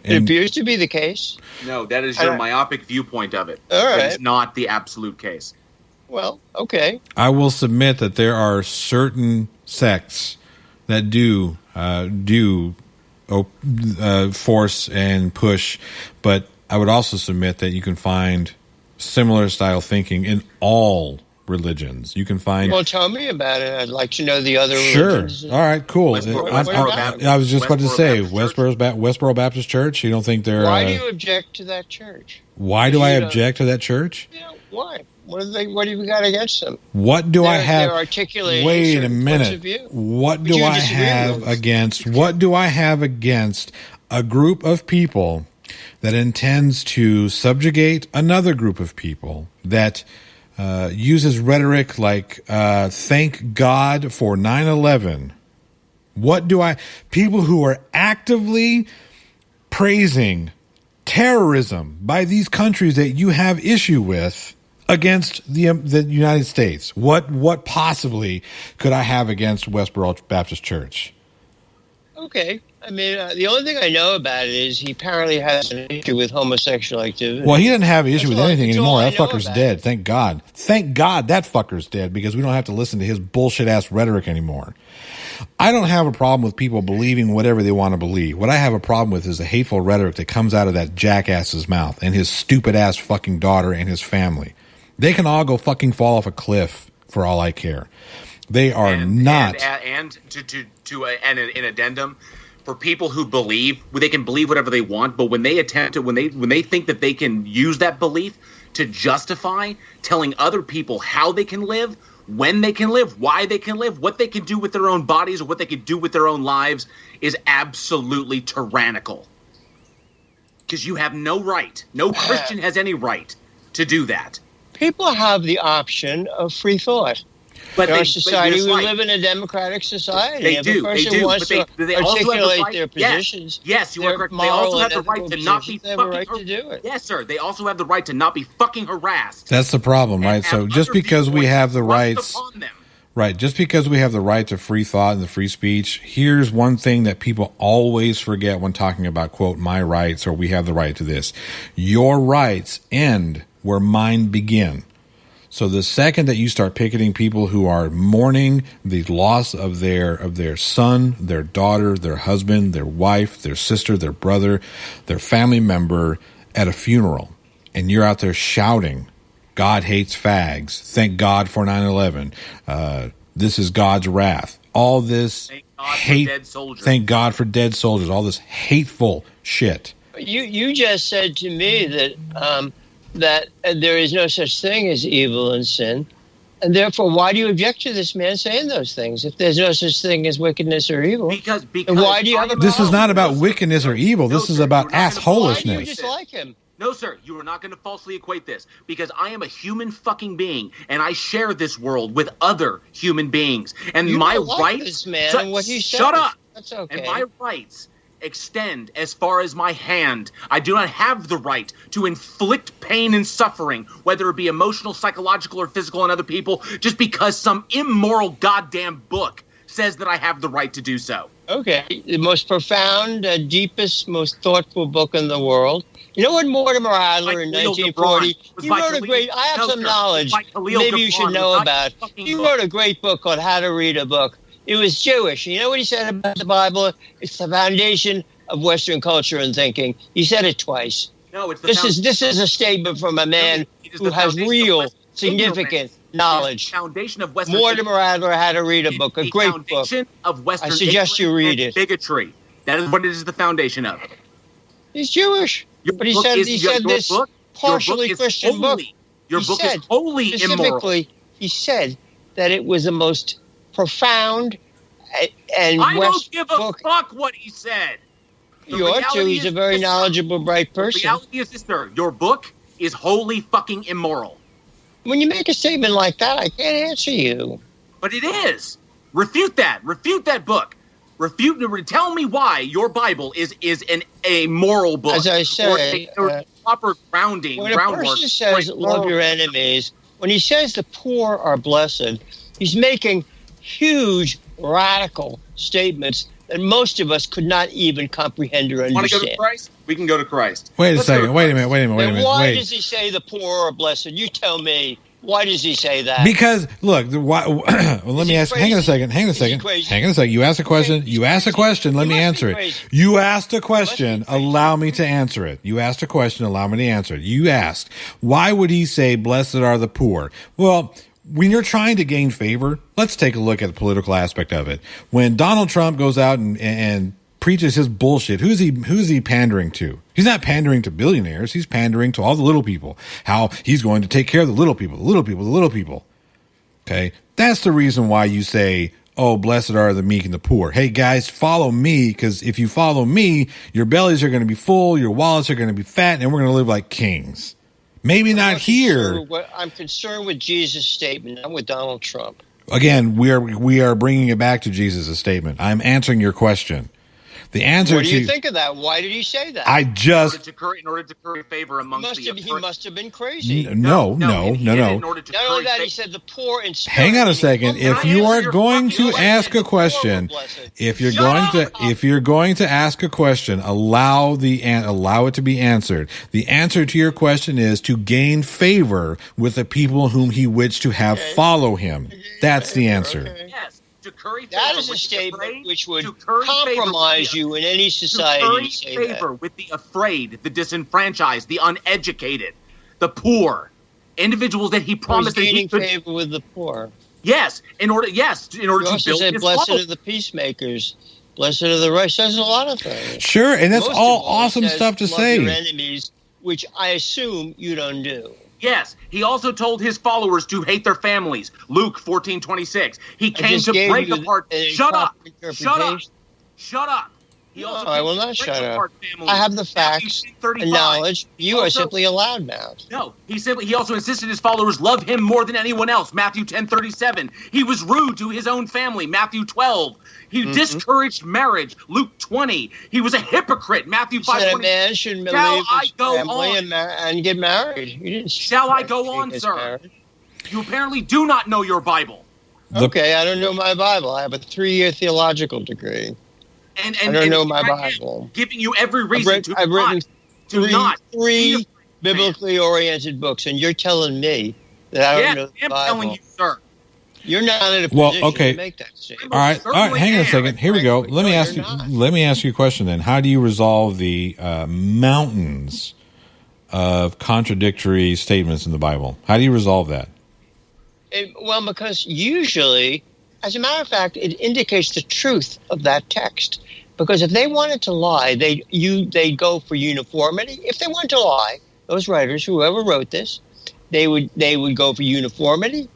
It appears to be the case. No, that is your myopic viewpoint of it. All right. That is not the absolute case. Well, okay. I will submit that there are certain sects that do force and push, but I would also submit that you can find similar style thinking in all religions. You can find. Well, tell me about it. I'd like to know the other religions. Sure. All right. Cool. I was just about to say Westboro Baptist Church. You don't think they're? Why do you object to that church? Why do I object to that church? Why? What have you got against them? What do I have? They're articulating wait a minute. What do I have against? What do I have against a group of people that intends to subjugate another group of people that uses rhetoric like "Thank God for 9/11"? People who are actively praising terrorism by these countries that you have issue with against the United States. What possibly could I have against Westboro Baptist Church? Okay. I mean, the only thing I know about it is he apparently has an issue with homosexual activity. Well, he doesn't have an issue with anything anymore. That fucker's dead. Thank God. Thank God that fucker's dead because we don't have to listen to his bullshit-ass rhetoric anymore. I don't have a problem with people believing whatever they want to believe. What I have a problem with is the hateful rhetoric that comes out of that jackass's mouth and his stupid-ass fucking daughter and his family. They can all go fucking fall off a cliff for all I care. They are not. And an addendum, for people who believe, they can believe whatever they want, but when they when they think that they can use that belief to justify telling other people how they can live, when they can live, why they can live, what they can do with their own bodies or what they can do with their own lives, is absolutely tyrannical. Because you have no right, no Christian has any right to do that. People have the option of free thought. But in our society, we live in a democratic society. They do. If a person wants to articulate their positions, yes, you are correct. They also have the right to not be fucking do it. Yes, sir. They also have the right to not be fucking harassed. That's the problem, right? So just because we have the rights, right? Just because we have the right to free thought and the free speech, here's one thing that people always forget when talking about, quote, my rights or we have the right to this. Your rights end where mine begin. So the second that you start picketing people who are mourning the loss of their son, their daughter, their husband, their wife, their sister, their brother, their family member at a funeral, and you're out there shouting, God hates fags, thank God for 9/11, this is God's wrath, all this hate, thank God for dead soldiers, all this hateful shit. You just said to me that there is no such thing as evil and sin, and therefore, why do you object to this man saying those things? If there's no such thing as wickedness or evil, because why do you have a This is problem? not about wickedness or evil. This is about assholishness. Why do you dislike him? No, sir, you are not going to falsely equate this, because I am a human fucking being, and I share this world with other human beings, and You my don't like rights. this man and what he shut says. up. That's okay. And my rights extend as far as my hand. I do not have the right to inflict pain and suffering, whether it be emotional, psychological, or physical, on other people, just because some immoral goddamn book says that I have the right to do so. Okay, the most profound, deepest, most thoughtful book in the world. You know what Mortimer Adler in 1940? He wrote a great. I have some knowledge. Maybe you should know about. He wrote a great book called How to Read a Book. It was Jewish. You know what he said about the Bible? It's the foundation of Western culture and thinking. He said it twice. No, it's this is a statement from a man who has real, significant knowledge. Foundation of Western Mortimer Adler How to Read a Book, a great book. Of Western I suggest you read it. Bigotry. That is what it is the foundation of. He's Jewish, but he said this partially Christian book. Your book is wholly immoral. He said that it was the most profound and I West don't give a book. fuck what he said. You ought to. He's a very knowledgeable, bright person. The reality is this, sir. Your book is wholly fucking immoral. When you make a statement like that, I can't answer you. But it is. Refute that. Refute that book. Tell me why your Bible is a moral book. As I say, or proper grounding. When a person says love your enemies, when he says the poor are blessed, he's making huge, radical statements that most of us could not even comprehend or understand. Want to go to Christ? We can go to Christ. Wait a second. Wait a minute. Why does he say the poor are blessed? You tell me. Why does he say that? Because look, let me ask. Hang on a second. You asked a question. Let me answer it. You asked a question. Allow me to answer it. You asked a question. Allow me to answer it. You asked, why would he say, "Blessed are the poor"? Well, when you're trying to gain favor, let's take a look at the political aspect of it. When Donald Trump goes out and preaches his bullshit, who's he pandering to? He's not pandering to billionaires. He's pandering to all the little people. How he's going to take care of the little people. Okay? That's the reason why you say, oh, blessed are the meek and the poor. Hey, guys, follow me, because if you follow me, your bellies are going to be full, your wallets are going to be fat, and we're going to live like kings. Maybe not here. I'm concerned with Jesus' statement, not with Donald Trump. Again, we are bringing it back to Jesus' statement. I'm answering your question. The answer what do you think of that? Why did he say that? In order to curry favor amongst he must have been crazy. No. Not only that, he said the poor in spirit. Hang on a second. If you are going to ask a question, if you're going to ask a question, allow it to be answered. The answer to your question is to gain favor with the people whom he wished to have follow him. That's the answer. Okay. Yes. That is a statement which would compromise you in any society. To curry favor with the afraid, the disenfranchised, the uneducated, the poor, individuals that he promised that he could favor with the poor. Yes, in order to build his blessed are the peacemakers, blessed are the righteous. Says a lot of things. Sure, and that's all awesome stuff to say. Your enemies, which I assume you don't do. Yes, he also told his followers to hate their families. Luke 14:26. He came to break apart. Shut up! I will not shut up. I have the facts and knowledge. You are simply a loudmouth. No, he also insisted his followers love him more than anyone else. Matthew 10:37. He was rude to his own family. Matthew 12. He discouraged marriage. Luke 20. He was a hypocrite. Matthew 5:20. A man shouldn't leave his family and get married. Shall I go on, sir? Marriage. You apparently do not know your Bible. Okay, I don't know my Bible. I have a 3-year theological degree. And I don't know my Bible. Giving you every reason I've written three biblically oriented books, and you're telling me that I don't Yeah, know the I'm Bible. telling you, sir. You're not in a Well, position okay. to make that statement. All right. Hang on a second. Here we go. Let me ask you. Let me ask you a question then. How do you resolve the mountains of contradictory statements in the Bible? How do you resolve that? Well, because usually, as a matter of fact, it indicates the truth of that text. Because if they wanted to lie, they'd go for uniformity. If they wanted to lie, those writers, whoever wrote this, they would go for uniformity.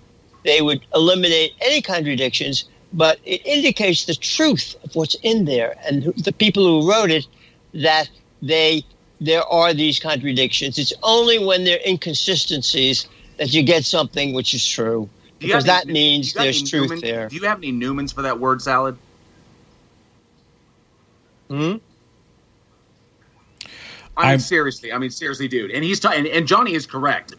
They would eliminate any contradictions, but it indicates the truth of what's in there. And the people who wrote it, that there are these contradictions. It's only when there are inconsistencies that you get something which is true. Because that means there's truth there. Do you have any Newmans for that word salad? Hmm? I mean, seriously, dude. And and Johnny is correct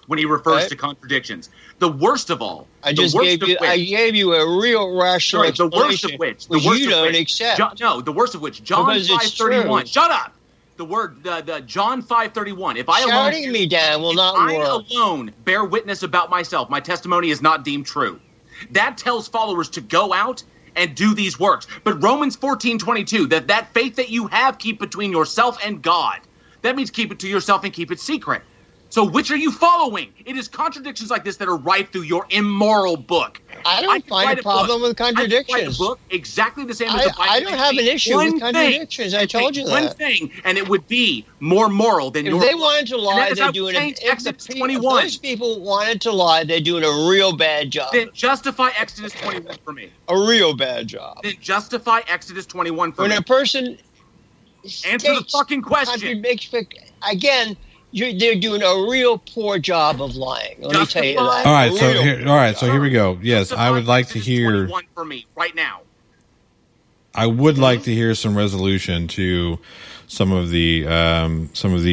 when he refers to contradictions. The worst of all, I gave you a real rational explanation. The worst of which, you don't accept. The worst of which, John 5:31. Shut up. The John 5:31. If I shouting me down will not work. I alone bear witness about myself, my testimony is not deemed true. That tells followers to go out and do these works. But Romans 14:22, that faith that you have, keep between yourself and God. That means keep it to yourself and keep it secret. So which are you following? It is contradictions like this that are rife through your immoral book. I don't find a problem with contradictions. I write a book exactly the same as the Bible. I don't have an issue with contradictions. I told you that. One thing, and it would be more moral than yours. If they wanted to lie, they're doing it. If those people wanted to lie, they're doing a real bad job. Then justify Exodus 21 for me. A real bad job. Then justify Exodus 21 for me. When a person answer the fucking question. Again, they're doing a real poor job of lying. Let me tell you that. All right. So here we go. Yes, I would like to hear. For me right now. I would like to hear some resolution to some of the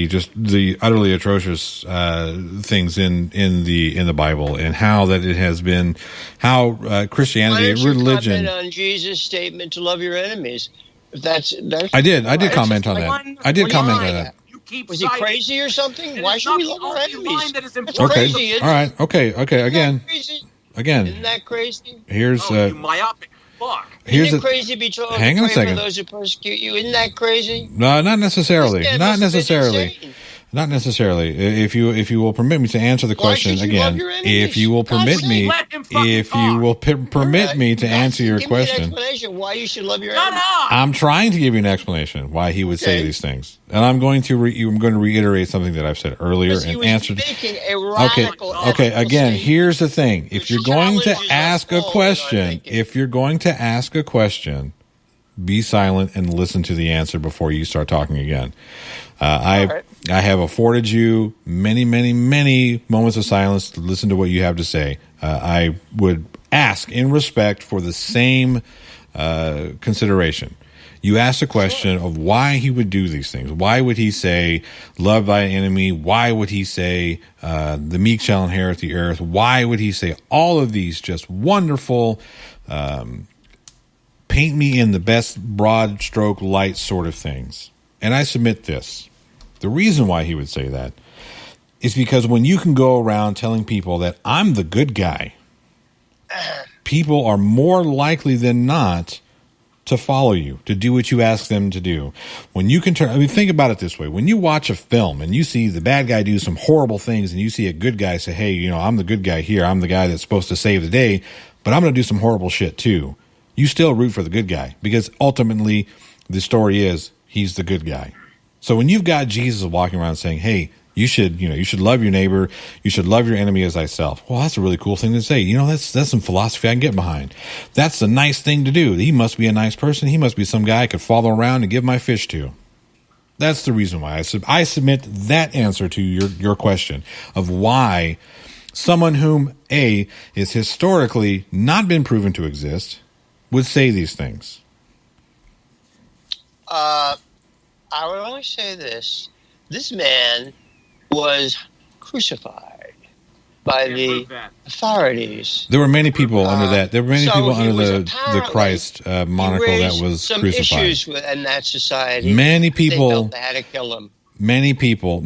just the utterly atrocious things in the Bible, and how that it has been, how Christianity, religion. Comment on Jesus' statement to love your enemies. That's. I did comment on that. I did comment on that. Was he crazy or something? Why should we love our enemies? That's okay. Crazy, all right. Okay. Again. Isn't that crazy? Here's you myopic fuck. Isn't it crazy to be told hang on a second. For those who persecute you? Isn't that crazy? No, not necessarily. Not necessarily. Not necessarily. If you will permit me to answer the question again, if you will permit me, permit me to answer your question. Give me an explanation why you should love your enemies. I'm trying to give you an explanation why he would say these things, and I'm going to reiterate something that I've said earlier and answered. Okay. Again, here's the thing: if you're going to ask a question, be silent and listen to the answer before you start talking again. I have afforded you many, many, many moments of silence to listen to what you have to say. I would ask in respect for the same consideration. You asked a question of why he would do these things. Why would he say, love thy enemy? Why would he say, the meek shall inherit the earth? Why would he say all of these just wonderful, paint me in the best broad stroke light sort of things? And I submit this. The reason why he would say that is because when you can go around telling people that I'm the good guy, people are more likely than not to follow you, to do what you ask them to do. When you can think about it this way. When you watch a film and you see the bad guy do some horrible things and you see a good guy say, hey, I'm the good guy here. I'm the guy that's supposed to save the day, but I'm going to do some horrible shit too. You still root for the good guy because ultimately the story is he's the good guy. So when you've got Jesus walking around saying, hey, you should love your neighbor, you should love your enemy as thyself. Well, that's a really cool thing to say. That's some philosophy I can get behind. That's a nice thing to do. He must be a nice person. He must be some guy I could follow around and give my fish to. That's the reason why I submit that answer to your question of why someone whom A, is historically not been proven to exist would say these things. I would only say this. This man was crucified by the authorities. There were many people under that. There were many people under the Christ monocle that was some crucified. Issues in that society. Many people they felt they had to kill him. Many people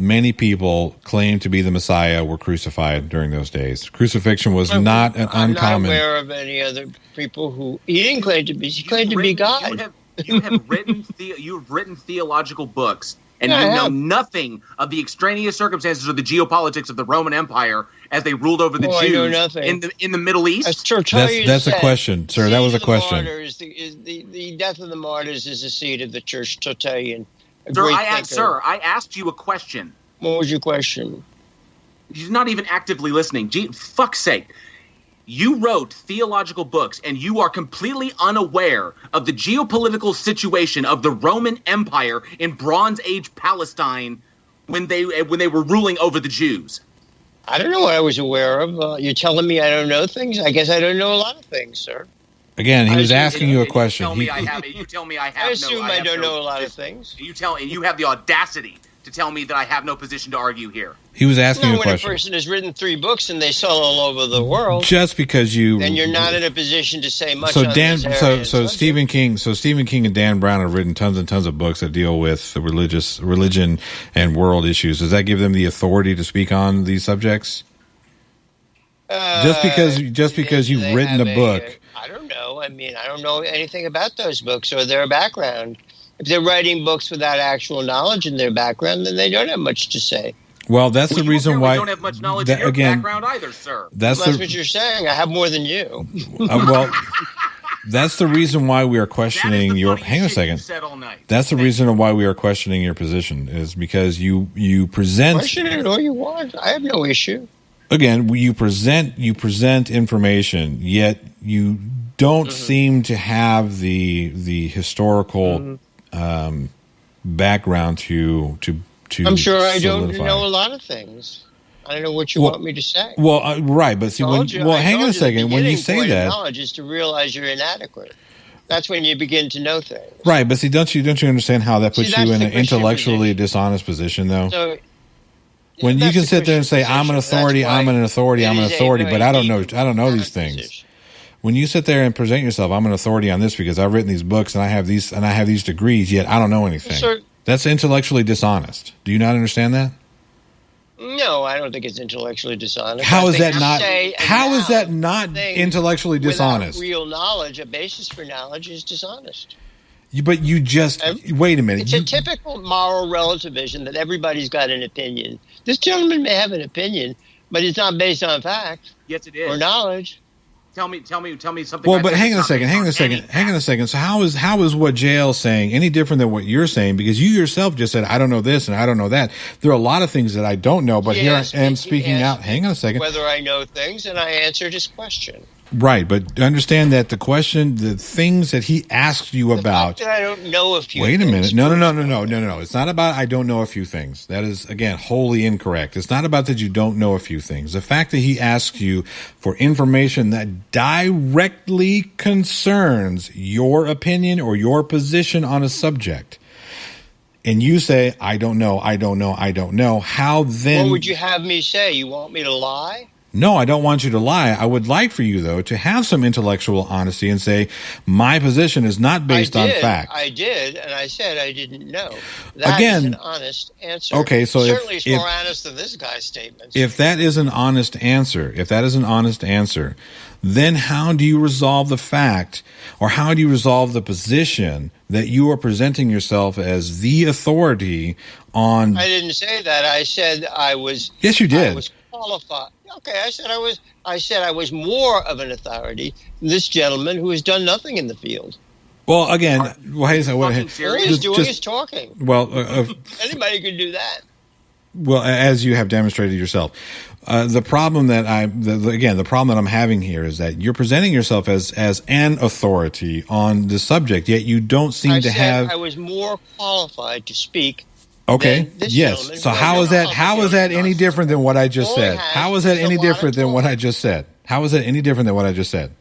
claim to be the Messiah were crucified during those days. Crucifixion was not an I'm uncommon. not aware of any other people who he didn't claim to be. He claimed to be God. You have written theological books, and you know nothing of the extraneous circumstances or the geopolitics of the Roman Empire as they ruled over the Jews in the Middle East. That's a question, sir. That was a question. The death of the martyrs is the seed of the church. Tertullian. Sir, I asked you a question. What was your question? You're not even actively listening. Fuck's sake. You wrote theological books, and you are completely unaware of the geopolitical situation of the Roman Empire in Bronze Age Palestine when they were ruling over the Jews. I don't know what I was aware of. You're telling me I don't know things? I guess I don't know a lot of things, sir. Again, he was asking you a question. You tell me I have I assume I don't know a lot of things. You have the audacity to tell me that I have no position to argue here. He was asking you a when question. A person has written 3 books and they sell all over the world, just because then you're not in a position to say much. So Stephen King and Dan Brown have written tons and tons of books that deal with the religion and world issues. Does that give them the authority to speak on these subjects? Just because you've written a book. I don't know. I mean, I don't know anything about those books or their background. If they're writing books without actual knowledge in their background, then they don't have much to say. Well, that's the reason why. You don't have much knowledge in your background either, sir. That's what you're saying. I have more than you. Well, that's the reason why we are questioning your. Hang on a second. That's the reason why we are questioning your position is because you present. Question it all you want. I have no issue. Again, you present information, yet you don't seem to have the historical background to. I'm sure I solidify. don't know a lot of things. I don't know what you want me to say. Well, right, but see, hang on a second. When you say that, knowledge is to realize you're inadequate. That's when you begin to know things. Right, but see, don't you understand how that puts you in an intellectually dishonest position, though? So, when you can sit there and say, "I'm an authority, I'm an authority, but I don't know these things." When you sit there and present yourself, "I'm an authority on this because I've written these books and I have these degrees, yet I don't know anything." Sir, that's intellectually dishonest. Do you not understand that? No, I don't think it's intellectually dishonest. How is that not intellectually dishonest? Without real knowledge, a basis for knowledge is dishonest. But you just wait a minute. It's a typical moral relativism that everybody's got an opinion. This gentleman may have an opinion, but it's not based on fact. Yes, it is. Or knowledge. Tell me something. Well, but hang on a second. So how is what JL's saying any different than what you're saying? Because you yourself just said, I don't know this and I don't know that. There are a lot of things that I don't know, but here I am speaking out. Hang on a second. Whether I know things, and I answered his question. Right, but understand that the things that he asked you about. Fact that I don't know a few. Wait a minute. No. It's not about I don't know a few things. That is, again, wholly incorrect. It's not about that you don't know a few things. The fact that he asked you for information that directly concerns your opinion or your position on a subject, and you say, I don't know, how then? What would you have me say? You want me to lie? No, I don't want you to lie. I would like for you, though, to have some intellectual honesty and say, my position is not based on fact. I did, and I said I didn't know. That is an honest answer. Okay, so certainly it's more honest than this guy's statements. If that is an honest answer, then how do you resolve the fact, or how do you resolve the position that you are presenting yourself as the authority on? I didn't say that. I said I was. Yes, you did. I was qualified. Okay, I said I was more of an authority than this gentleman who has done nothing in the field. Well, again, all he's doing is talking. Well, anybody could do that. Well, as you have demonstrated yourself, the problem that I'm having here is that you're presenting yourself as an authority on the subject, yet you don't seem to have. I was more qualified to speak. Okay. Yes. So how is that any different than what I just said? How is that any different than what I just said? How is that any different than what I just said?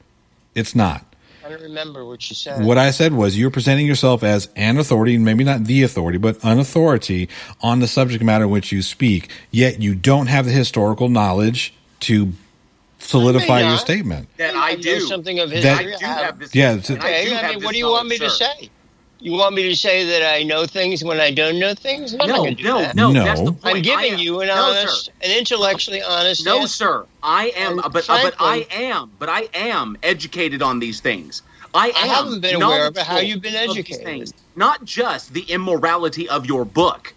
It's not. I don't remember what you said. What I said was you're presenting yourself as an authority, maybe not the authority, but an authority on the subject matter in which you speak, yet you don't have the historical knowledge to solidify your statement. That I do. Something of history. I do have this. Yeah. Okay. What do you want me to say? You want me to say that I know things when I don't know things? I'm not No, gonna do that. no. That's the point. I'm giving you an honest, an intellectually honest No, answer. sir. I am, And but I am educated on these things. I haven't been aware of it. How you've been educated? Things. Not just the immorality of your book,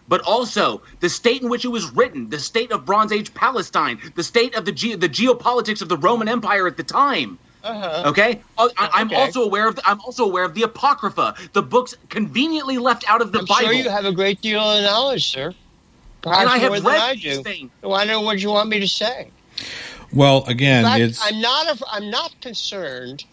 but also the state in which it was written, the state of Bronze Age Palestine, the state of the geopolitics of the Roman Empire at the time. Okay, I'm also aware of the Apocrypha, the books conveniently left out of the Bible. I'm sure you have a great deal of knowledge, sir. Perhaps and I have more read than I these do. things. So I know what you want me to say. Well, again, In fact, I'm not concerned,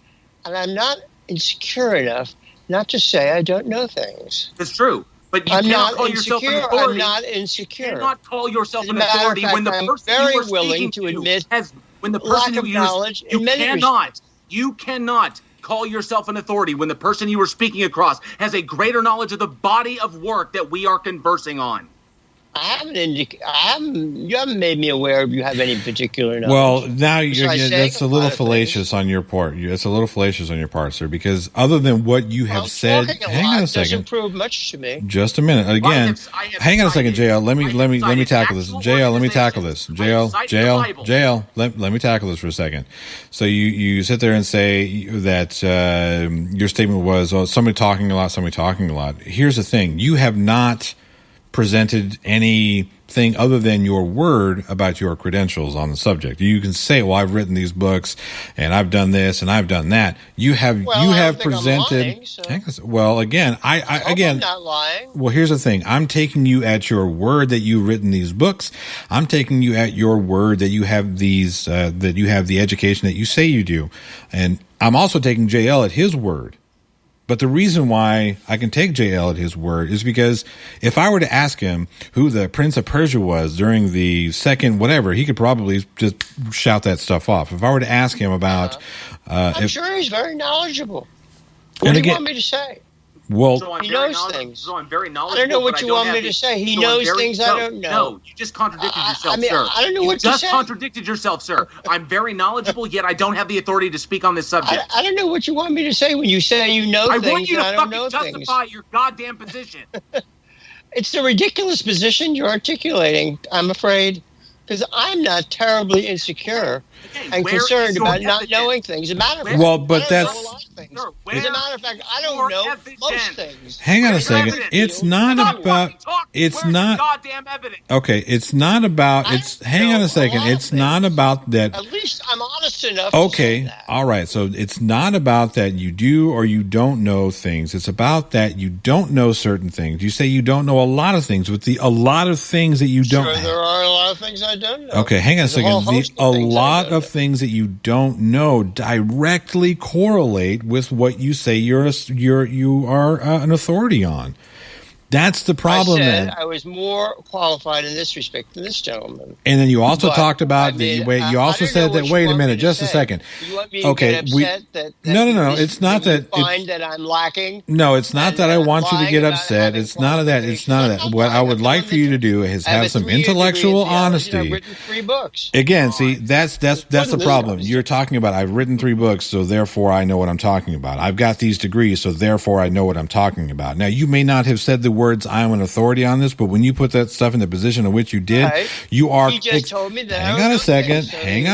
and I'm not insecure enough not to say I don't know things. That's true. But you I'm cannot not call yourself an insecure. authority. I'm not insecure. You cannot call yourself As a an matter of authority fact, when the I'm person very you are willing speaking to admit has when the person lack of you knowledge use, you in many cannot. You cannot call yourself an authority when the person you are speaking across has a greater knowledge of the body of work that we are conversing on. You haven't made me aware of you have any particular knowledge. Well, now that's a little lot of fallacious on your part. It's a little fallacious on your part, sir, because other than what you have said, hang on a second. Doesn't prove much to me. Just a minute. Again, hang on a second, JL. Let me tackle this. JL, let me tackle this. JL, let me tackle this for a second. So you sit there and say that your statement was, oh, somebody talking a lot. Here's the thing. You have not presented anything other than your word about your credentials on the subject. You can say, well, I've written these books and I've done this and I've done that. You have presented. I'm lying, well, again, I'm not lying. Well, here's the thing. I'm taking you at your word that you've written these books. I'm taking you at your word that you have these, that you have the education that you say you do. And I'm also taking JL at his word. But the reason why I can take JL at his word is because if I were to ask him who the Prince of Persia was during the second whatever, he could probably just shout that stuff off. If I were to ask him about... I'm sure he's very knowledgeable. What do you want me to say? Well, so he knows things. So I'm very knowledgeable. I don't know what you want me to say. He knows things I don't know. No, you just contradicted yourself, sir. I don't know what to say. You just contradicted yourself, sir. I'm very knowledgeable, yet I don't have the authority to speak on this subject. I don't know what you want me to say when you say you know things. I want you to fucking justify your goddamn position. It's the ridiculous position you're articulating, I'm afraid. Because I'm not terribly insecure and concerned about not knowing things. As a matter of fact, well, but I don't know a lot of things. As a matter of fact, I don't know most things. Hang on a second. It's not about. It's not. Goddamn evidence. Okay, it's not about. It's. Hang on a second. It's not about that. At least I'm honest enough. Okay, to say that. all right. So it's not about that you do or you don't know things. It's about that you don't know certain things. You say you don't know a lot of things. With a lot of things that you don't. Sure, there are a lot of things I don't know. Okay, hang on a second. A lot of things that you don't know directly correlate with what you say you are an authority on. That's the problem. I said I was more qualified in this respect than this gentleman. And then you also talked about you also said that. Wait a minute, just a second. You want me to get upset that no. It's not that. Find that I'm lacking. No, it's not that I want you to get upset. It's none of that. It's none of that. What I would like for you to do is have some intellectual honesty. I've written 3 books. Again, see, that's the problem. You're talking about I've written 3 books, so therefore I know what I'm talking about. I've got these degrees, so therefore I know what I'm talking about. Now, you may not have said the words I'm an authority on this, but when you put that stuff in the position in which you did, you are. He just told me that. Hang on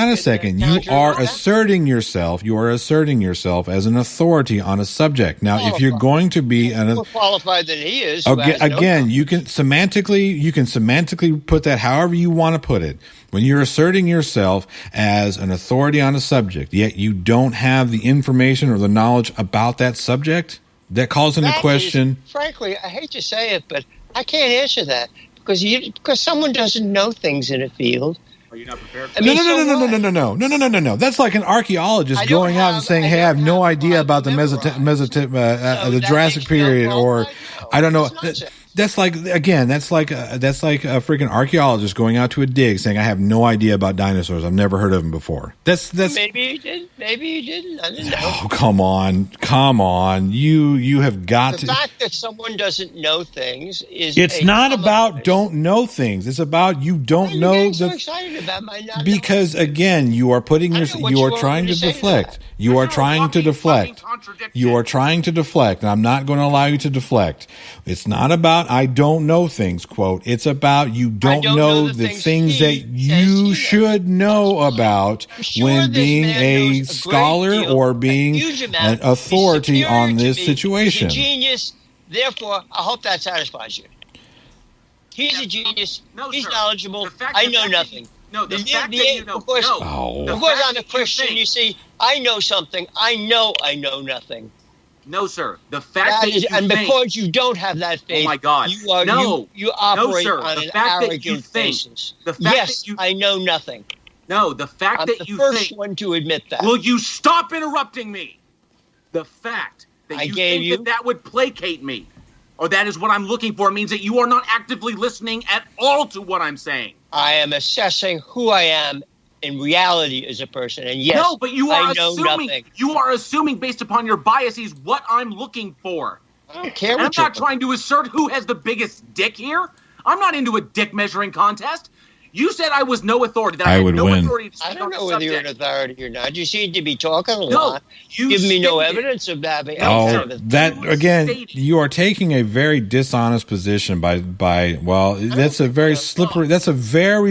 a second. You are asserting yourself. You are asserting yourself as an authority on a subject. Now, if you're going to be more qualified than he is, again, you can semantically put that however you want to put it. When you're asserting yourself as an authority on a subject, yet you don't have the information or the knowledge about that subject. That calls into question. Frankly, I hate to say it, but I can't answer that because someone doesn't know things in a field. Are you not prepared? No. That's like an archaeologist going out and saying, "Hey, I have no idea about the the Jurassic period," or I don't know. That's like a freaking archaeologist going out to a dig saying, "I have no idea about dinosaurs. I've never heard of them before." That's maybe you did. Maybe you didn't. I don't know. Oh, come on. You have got the fact that someone doesn't know things is. It's not about don't know things. It's about you don't know so excited about my not because again, you are putting you are trying to deflect. You are trying to deflect. You are trying to deflect, and I'm not going to allow you to deflect. It's not about I don't know things, quote. It's about you don't know the things that you should know about when being a scholar or being an authority on this situation. He's a genius. Therefore, I hope that satisfies you. He's a genius. He's knowledgeable. I know nothing. No, the fact that you know. Because I'm a Christian, you see, I know something. I know nothing. No, sir. The fact that you and think, because you don't have that faith, oh my God, you operate on an arrogant basis. The fact yes, that you, I know nothing. No, the fact that you think. I'm the first one to admit that. Will you stop interrupting me? The fact that you think that would placate me, or that is what I'm looking for, means that you are not actively listening at all to what I'm saying. I am assessing who I am in reality as a person, and yes, no, but you are I know assuming. Nothing. You are assuming based upon your biases what I'm looking for. I don't care. And I'm not trying to assert who has the biggest dick here. I'm not into a dick measuring contest. You said I was no authority. That I had would no win. Authority to speak I don't on know the whether you're an subject. authority or not. You seem to be talking a No, lot. you Give me no stated- evidence of that. Oh, that again, you are taking a very dishonest position by that's a very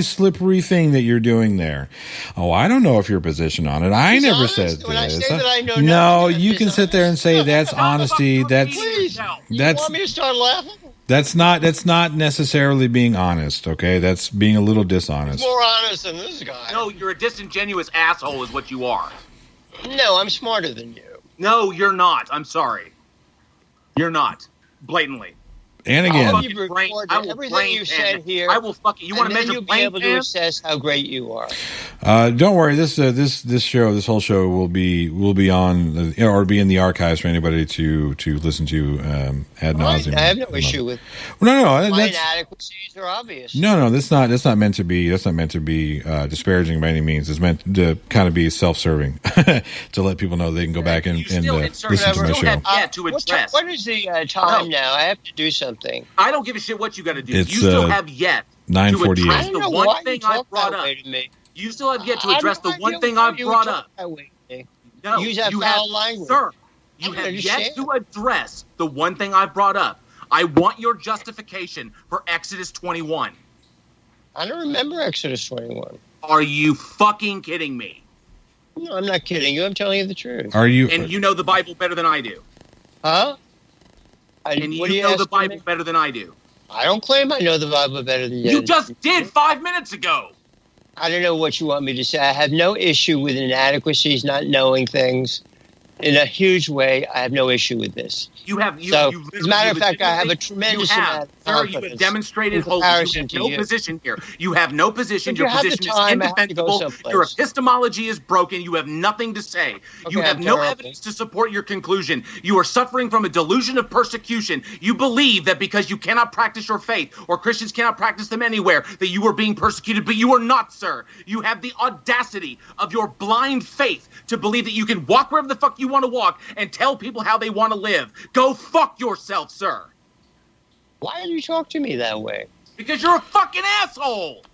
slippery thing that you're doing there. Oh, I don't know if your position on it. I never said When I this. say that I know No, nothing, you can sit there and say that's honesty. Please, you want me to start laughing? That's not necessarily being honest, okay? That's being a little dishonest. More honest than this guy. No, you're a disingenuous asshole is what you are. No, I'm smarter than you. No, you're not. I'm sorry. You're not. Blatantly. And again, Everything you said here. I will fucking. You want to measure you'll be able to assess how great you are. don't worry. This whole show will be on or be in the archives for anybody to listen to ad nauseum. I have no issue with. No. My inadequacies are obvious. No. That's not meant to be. That's not meant to be disparaging by any means. It's meant to kind of be self-serving to let people know they can go back and listen to my show. What is the time now? I have to do something. I don't give a shit what you got to do. It's, you still have yet to 9:48. address the one thing I brought up. You still have yet to address the one thing I brought up. No, use that you foul have, language. sir. You have yet to address the one thing I brought up. I want your justification for Exodus 21. I don't remember Exodus 21. Are you fucking kidding me? No, I'm not kidding you. I'm telling you the truth. Are you? And you know the Bible better than I do. Huh? And you know the Bible better than I do. I don't claim I know the Bible better than you. You just did 5 minutes ago. I don't know what you want me to say. I have no issue with inadequacies, not knowing things. In a huge way, I have no issue with this. You have. As a matter of fact, I have a tremendous amount of confidence. Sir, you have demonstrated hope. You have no position here. You have no position. Your position is indefensible. Your epistemology is broken. You have nothing to say. You have no evidence to support your conclusion. You are suffering from a delusion of persecution. You believe that because you cannot practice your faith, or Christians cannot practice them anywhere, that you are being persecuted. But you are not, sir. You have the audacity of your blind faith to believe that you can walk wherever the fuck you want to walk and tell people how they want to live. Go fuck yourself, sir. Why do you talk to me that way? Because you're a fucking asshole.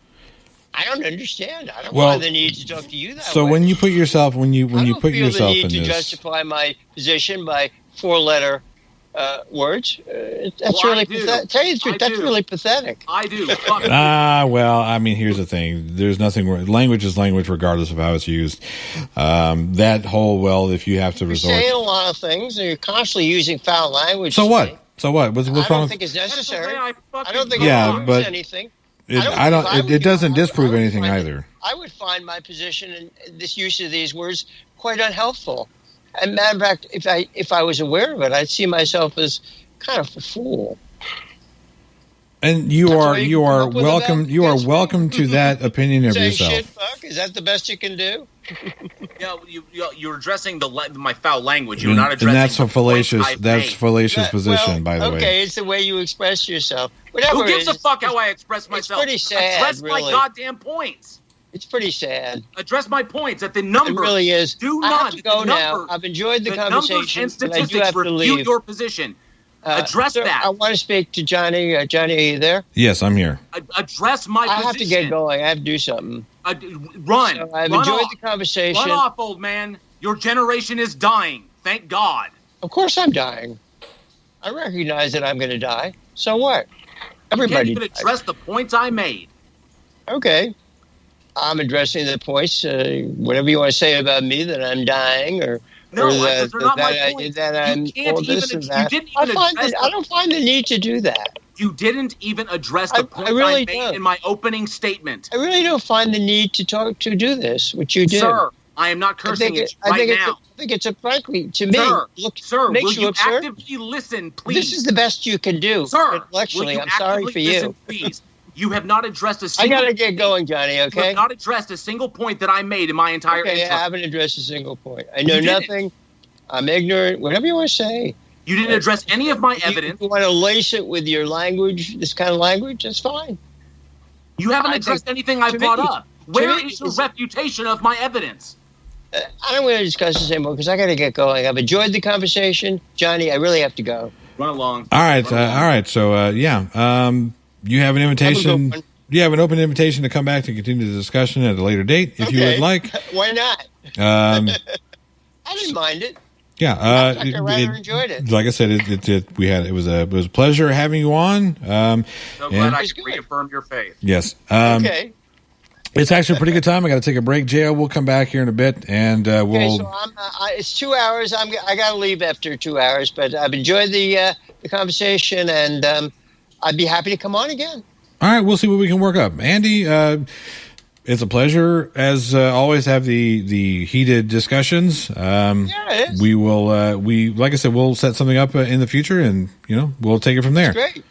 I don't understand. I don't want the need to talk to you that way. So when you put yourself when you put yourself in this, I don't feel the need to justify my position by four-letter words. That's really pathetic. Tell you the truth, that's really pathetic. I do. Well, I mean, here's the thing. There's nothing. Language is language, regardless of how it's used. That whole if you have to resort. You're saying a lot of things, and you're constantly using foul language. So what? So what? What's wrong? I don't think it's necessary. I don't think it proves anything. It doesn't disprove anything either. I would find my position in this use of these words quite unhelpful. And matter of fact, if I was aware of it, I'd see myself as kind of a fool. And you That's are why you you come are up with welcome. that. You are That's why- welcome to that opinion of Say yourself. shit, fuck. Is that the best you can do? Yeah, you're addressing my foul language. You're not addressing. And that's a the points fallacious. I've That's made. fallacious position, by the way. Okay, it's the way you express yourself. Whatever. Who gives it is, a fuck how I express myself? pretty sad, Address really. my goddamn points. It's pretty sad. Address my points at the It numbers. really is. Do I not have to go the now. numbers- I've enjoyed the numbers conversation, and but I do statistics have to refute leave. your position. Address sir, that. I want to speak to Johnny. Johnny, are you there? Yes, I'm here. Address my I position. have to get going. I have to do something. Run. So I've Run enjoyed off. the conversation. Run off, old man. Your generation is dying. Thank God. Of course I'm dying. I recognize that I'm going to die. So what? Everybody You can't even dies. address the points I made. Okay. I'm addressing the points, whatever you want to say about me, that I'm dying or No, that, they're not my that, points. that I'm You can't all this even- and you that. didn't I, even find address that, I don't find the need to do that. You didn't even address the point I really made don't. in my opening statement. I really don't find the need to do this, which you did. Sir, I am not cursing at you right now. I think it's a frankly, to me, Sir, makes will you you absurd. actively listen, please? This is the best you can do. Sir, intellectually, will you I'm sorry actively for listen, you. please? You have not addressed a I single got to get going, Johnny, You okay? have not addressed a single point that I made in my entire Okay, intro. I haven't addressed a single point. I know You didn't. nothing. I'm ignorant. Whatever you want to say. You didn't address any of my evidence. You want to lace it with your language, this kind of language, that's fine. You haven't I addressed think- anything I to brought me- up. Where me, is your it's- refutation of my evidence? I don't want to discuss this anymore because I got to get going. I've enjoyed the conversation. Johnny, I really have to go. Run along. All right. All right. So, yeah. You have an invitation. one. You have an open invitation to come back to continue the discussion at a later date if you would like. Why not? Um, I didn't mind it. yeah. I rather enjoyed it. Like I said, it was a pleasure having you on. So glad and- I could reaffirm your faith. Yes. Okay. It's actually a pretty good time. I got to take a break. JL, we'll come back here in a bit, and Okay, we'll. so it's 2 hours. I got to leave after 2 hours, but I've enjoyed the conversation, and I'd be happy to come on again. All right, we'll see what we can work up. Andy, it's a pleasure as always. Have the heated discussions. Yeah, it is. We will. Like I said, we'll set something up in the future, and we'll take it from there. Great.